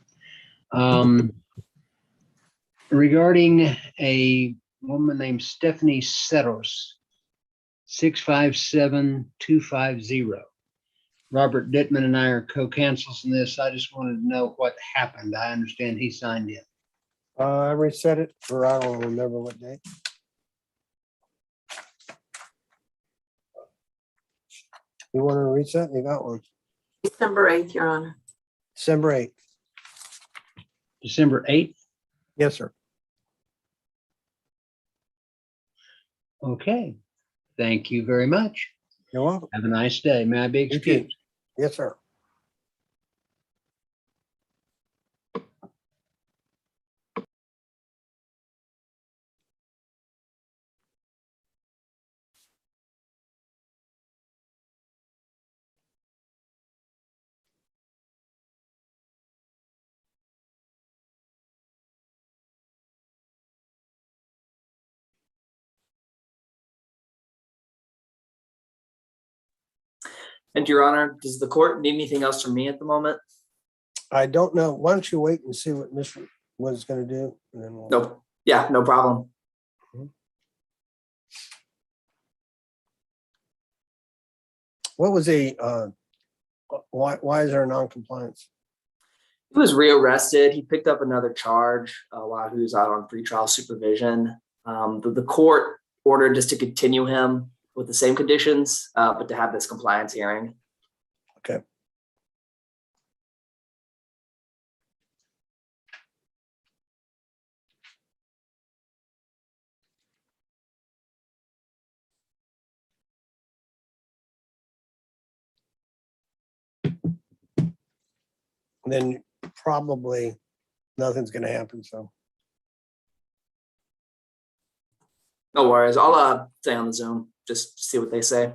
Regarding a woman named Stephanie Settles, 657250. Robert Dittman and I are co-counsels in this. I just wanted to know what happened. I understand he signed in. I reset it for, I don't remember what day. You want to reset? You got one. December 8th, Your Honor. December 8th. December 8th? Yes, sir. Okay. Thank you very much. You're welcome. Have a nice day. May I be You too. excused? Yes, sir. And Your Honor, does the court need anything else from me at the moment? I don't know. Why don't you wait and see what Mr. Wood's gonna do? And then we'll. Nope. Yeah, no problem. What was why is there a non-compliance? He was rearrested. He picked up another charge while he was out on pretrial supervision. The court ordered just to continue him with the same conditions, but to have this compliance hearing. Okay. Then probably nothing's gonna happen, so. No worries. I'll stay on the Zoom, just see what they say.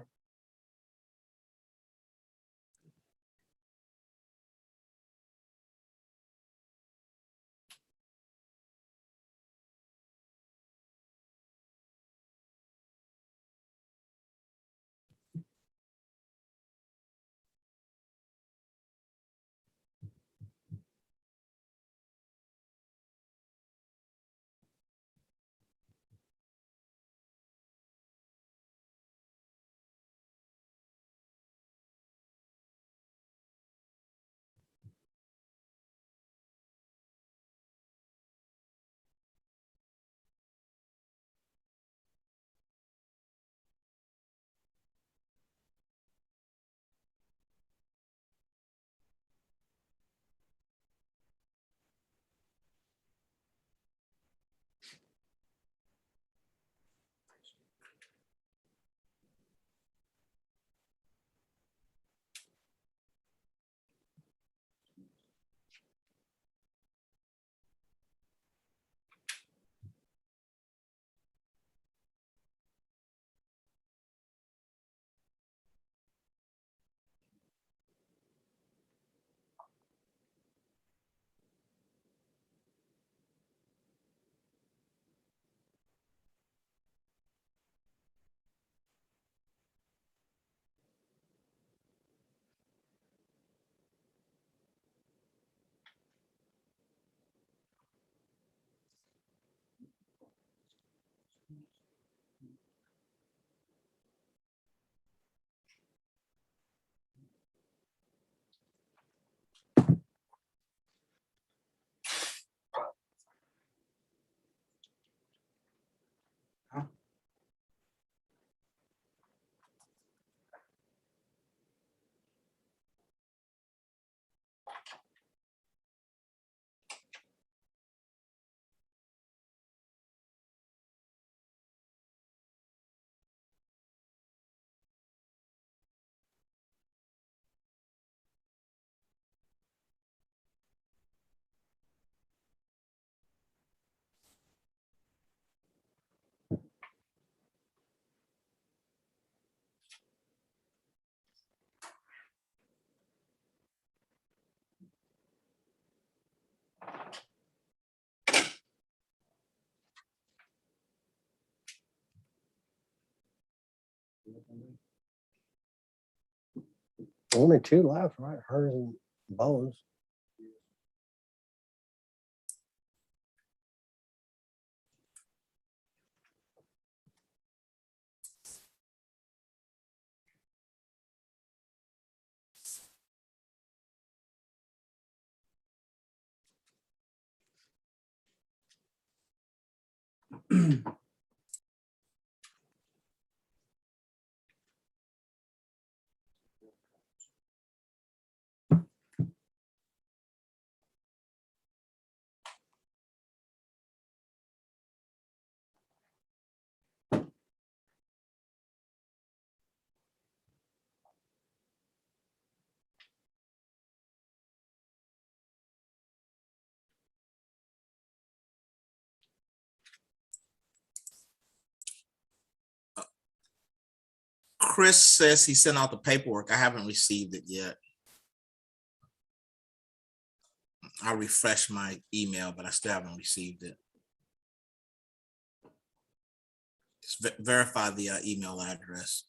Only two left, right? Hers and Bo's. Chris says he sent out the paperwork. I haven't received it yet. I refreshed my email, but I still haven't received it. Just verify the email address.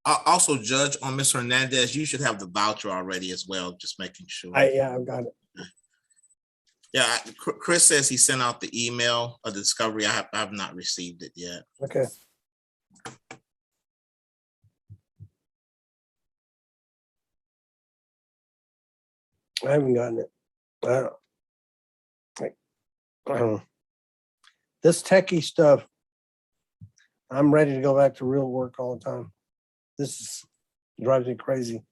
Also, Judge, on Ms. Hernandez, you should have the voucher already as well, just making sure. Yeah, I've got it. Yeah, Chris says he sent out the email of the discovery. I have not received it yet. Okay. I haven't gotten it. I don't know. This techie stuff, I'm ready to go back to real work all the time. Drives me crazy.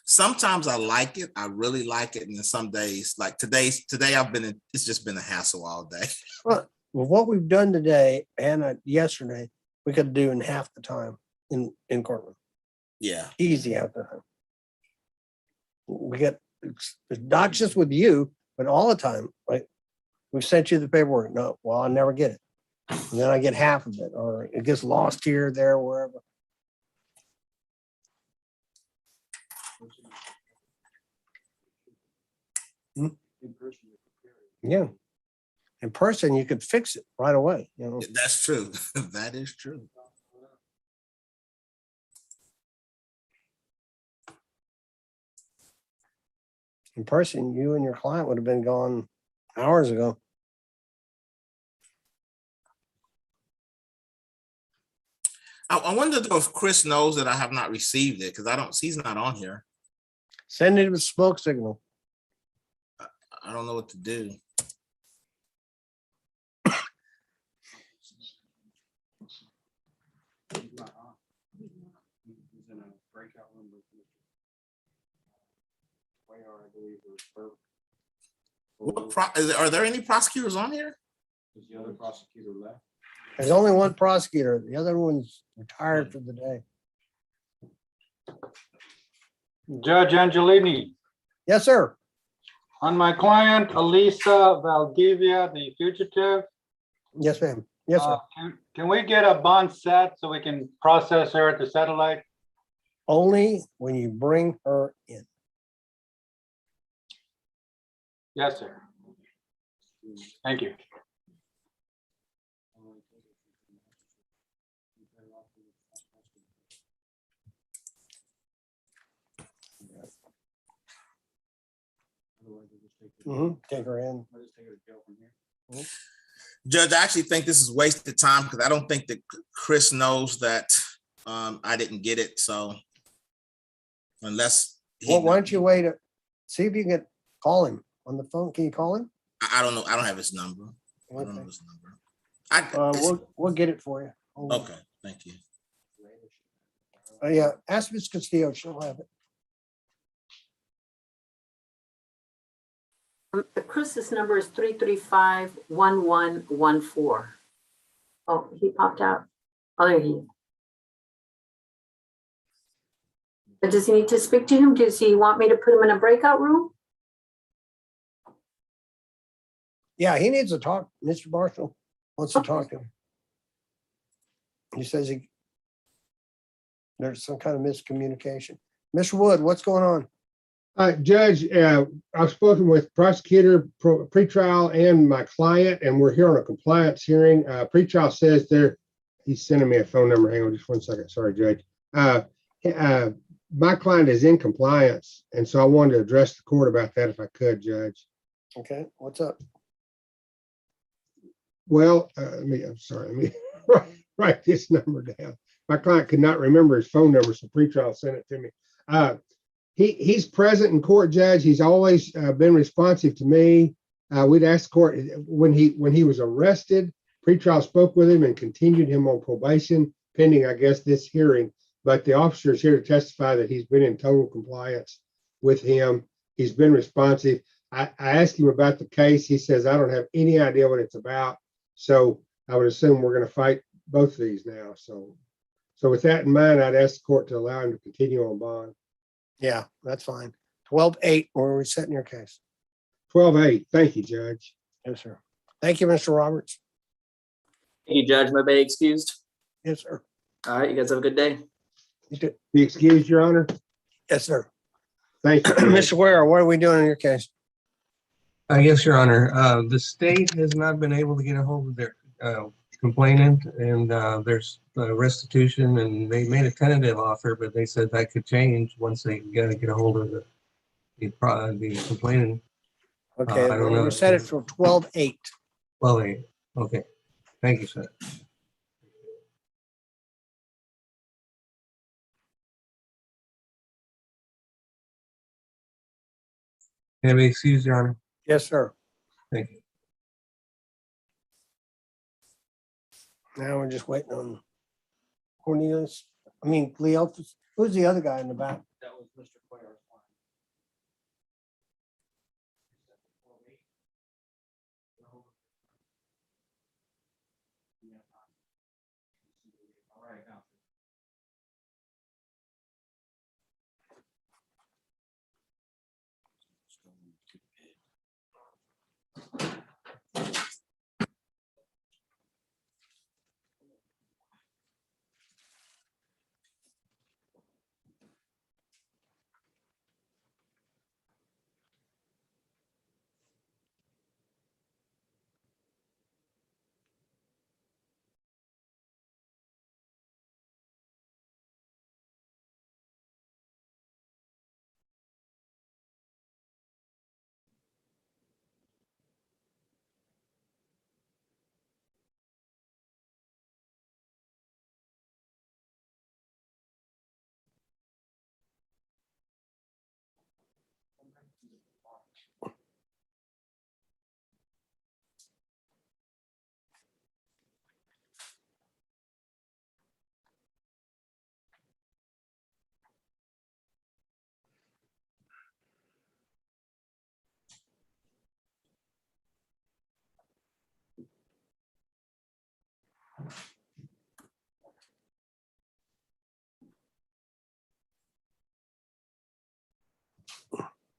Sometimes I like it. I really like it. And then some days, like today it's just been a hassle all day. Well, what we've done today and yesterday, we could do in half the time in courtroom. Yeah. Easy half the time. We get, it's not just with you, but all the time. Like, we've sent you the paperwork. No, well, I never get it. And then I get half of it, or it gets lost here, there, wherever. Hmm? Yeah. In person, you could fix it right away. You know? That's true. That is true. In person, you and your client would have been gone hours ago. I wonder though if Chris knows that I have not received it, because he's not on here. Send it with smoke signal. I don't know what to do. Are there any prosecutors on here? Is the other prosecutor left? There's only one prosecutor. The other one's retired for the day. Judge Angelini. Yes, sir. On my client, Elisa Valdivia, the fugitive. Yes, ma'am. Yes, sir. Can we get a bond set so we can process her at the satellite? Only when you bring her in. Yes, sir. Thank you. Take her in. Judge, I actually think this is wasted time because I don't think that Chris knows that I didn't get it. So unless Well, why don't you wait? See if you can call him on the phone. Can you call him? I don't know. I don't have his number. Okay. I don't know his number. We'll get it for you. Okay, thank you. Yeah, ask Ms. Castillo. She'll have it. Chris's number is 335-1114. Oh, he popped out. Oh, there he is. But does he need to speak to him? Does he want me to put him in a breakout room? Yeah, he needs to talk. Mr. Marshall wants to talk to him. He says there's some kind of miscommunication. Mr. Wood, what's going on? Judge, I've spoken with prosecutor, pretrial, and my client, and we're here on a compliance hearing. Pretrial says he's sending me a phone number. Hang on just 1 second. Sorry, Judge. My client is in compliance, and so I wanted to address the court about that if I could, Judge. Okay, what's up? Well, let me write this number down. My client could not remember his phone number, so pretrial sent it to me. He's present in court, Judge. He's always been responsive to me. We'd asked the court when he was arrested. Pretrial spoke with him and continued him on probation, pending, I guess, this hearing. But the officer is here to testify that he's been in total compliance with him. He's been responsive. I asked him about the case. He says, I don't have any idea what it's about. So I would assume we're going to fight both of these now. So with that in mind, I'd ask the court to allow him to continue on bond. Yeah, that's fine. 12-8, where are we setting your case? 12-8. Thank you, Judge. Yes, sir. Thank you, Mr. Roberts. Thank you, Judge. May I be excused? Yes, sir. All right, you guys have a good day. You too. Be excused, Your Honor. Yes, sir. Thank you. Mr. Ware, what are we doing in your case? Yes, Your Honor. The state has not been able to get a hold of their complainant, and there's restitution, and they made a tentative offer, but they said that could change once they gotta get a hold of the complainant. Okay, I don't well, know. we set it for 12/8. Well, okay. Thank you, sir. Can I be excused, Your Honor? Yes, sir. Thank you. Now we're just waiting on Cornelius. I mean, Leo. Who's the other guy in the back? That was Mr. Claire. All right, now.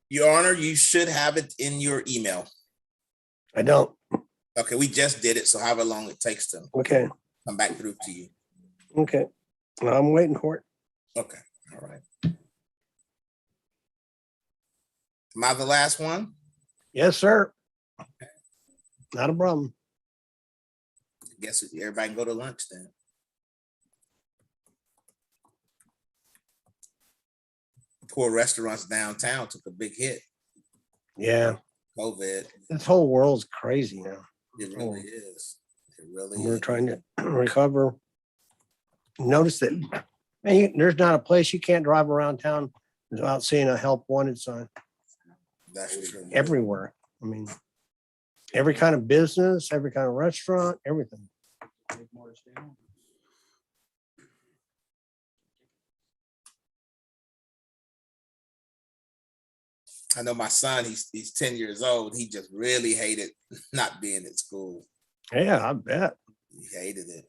Your Honor, you should have it in your email. I don't. Okay, we just did it, so however long it takes to Okay. come back through to you. Okay. Well, I'm waiting for it. Okay, all right. Am I the last one? Yes, sir. Not a problem. I guess everybody can go to lunch then. Poor restaurants downtown took a big hit. Yeah. COVID. This whole world's crazy now. It really is. It really We're is. trying to recover. Notice that man, there's not a place you can't drive around town without seeing a help wanted sign That's true. everywhere. I mean, every kind of business, every kind of restaurant, everything. I know my son, he's 10 years old. He just really hated not being at school. Yeah, I bet. He hated it.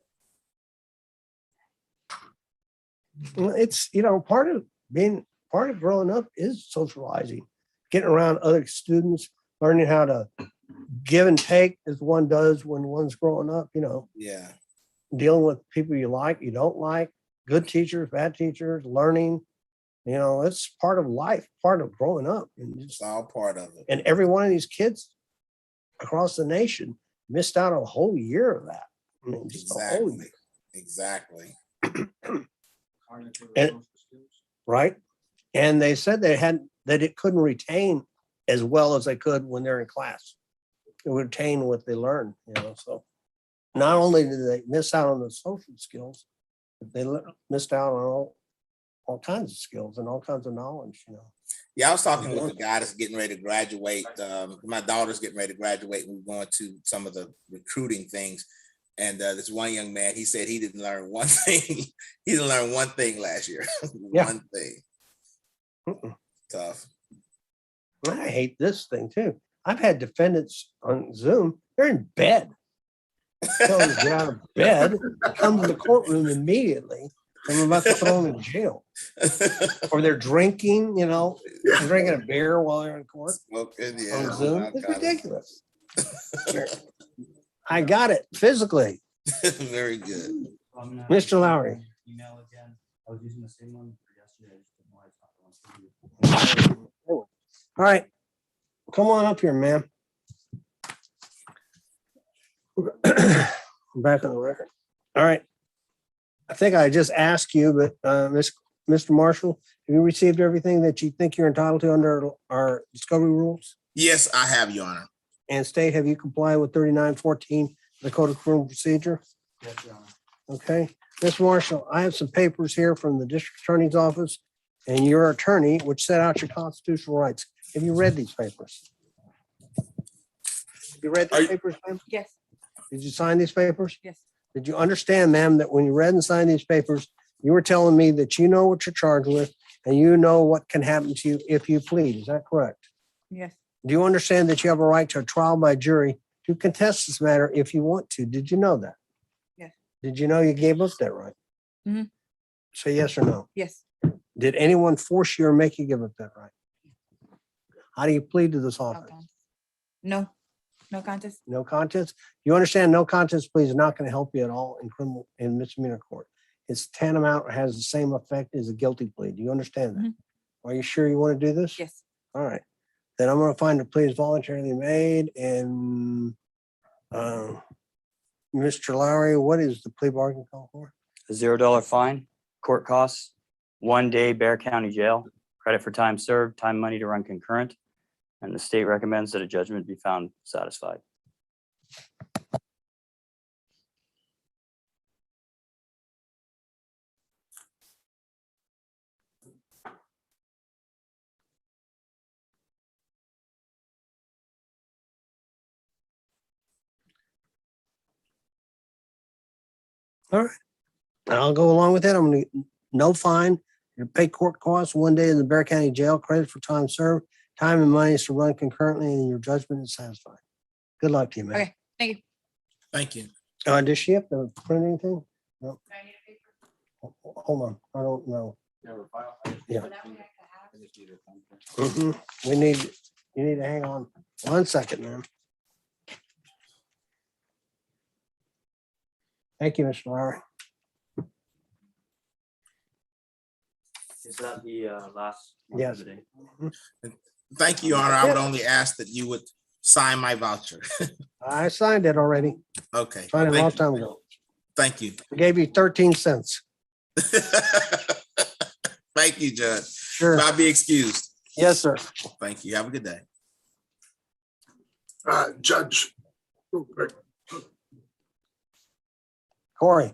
Well, it's, part of growing up is socializing, getting around other students, learning how to give and take as one does when one's growing up, Yeah. dealing with people you like, you don't like, good teachers, bad teachers, learning, it's part of life, part of growing up. And It's all part of it. and every one of these kids across the nation missed out on a whole year of that. I mean, just a whole year. Exactly. And, right. And they said that it couldn't retain as well as they could when they're in class. It would retain what they learned, so not only did they miss out on the social skills, but they missed out on all kinds of skills and all kinds of knowledge, Yeah, I was talking with a guy that's getting ready to graduate. My daughter's getting ready to graduate, and we're going to some of the recruiting things. And this one young man, he said he didn't learn one thing. He didn't learn one thing last year. One thing. Tough. I hate this thing too. I've had defendants on Zoom, they're in bed. Tell them to get out of bed, come to the courtroom immediately. I'm about to throw them in jail. Or they're drinking, they're drinking a beer while they're in court. Smoking, On Zoom. It's ridiculous. I got it physically. Very good. Mr. Lowry. Email again. I was using the same one for yesterday. I just didn't know I was All right. Come on up here, man. we're back on the record. All right. I think I just asked you, but Mr. Marshall, have you received everything that you think you're entitled to under our discovery rules? Yes, I have, Your Honor. And state, have you complied with 3914, the Code of Criminal Procedure? Yes, Your Honor. Okay. Ms. Marshall, I have some papers here from the district attorney's office and your attorney, which set out your constitutional rights. Have you read these papers? Have you read these papers, ma'am? Yes, Did you sign these papers? yes, Did you understand, ma'am, that when you read and signed these papers, you were telling me that you know what you're charged with and you know what can happen to you if you plead? Is that correct? yes, Do you understand that you have a right to a trial by jury to contest this matter if you want to? Did you know that? yes. Did you know you gave up that right? Mhm. Say yes or no. Yes. Did anyone force you or make you give up that right? How do you plead to this offense? No, no contest. No contest? You understand no contest plea is not going to help you at all in criminal and misdemeanor court. It's tantamount or has the same effect as a guilty plea. Do you understand that? Are you sure you want to do this? Yes. All right. Then I'm going to find the plea is voluntarily made and Mr. Lowry, what is the plea bargain call for? A $0 fine, court costs, 1 day Bear County Jail, credit for time served, time money to run concurrent, and the state recommends that a judgment be found satisfied. All right. I'll go along with that. I'm going to, no fine. You pay court costs, 1 day in the Bear County Jail, credit for time served, time and money is to run concurrently, and your judgment is satisfied. Good luck to you, man. Okay, thank you. Thank you. Does she have to print anything? No. Hold on. I don't know. Yeah. We need, you need to hang on 1 second, man. Thank you, Mr. Lowry. Is that the last? one Yes. for the day? Thank you, Your Honor. I would only ask that you would sign my voucher. I signed it already. Okay. Signed it a long Thank you. time ago. Thank you. I gave you 13 cents. Thank you, Judge. Sure. I'll be excused. Yes, sir. Thank you. Have a good day. Judge. Corey.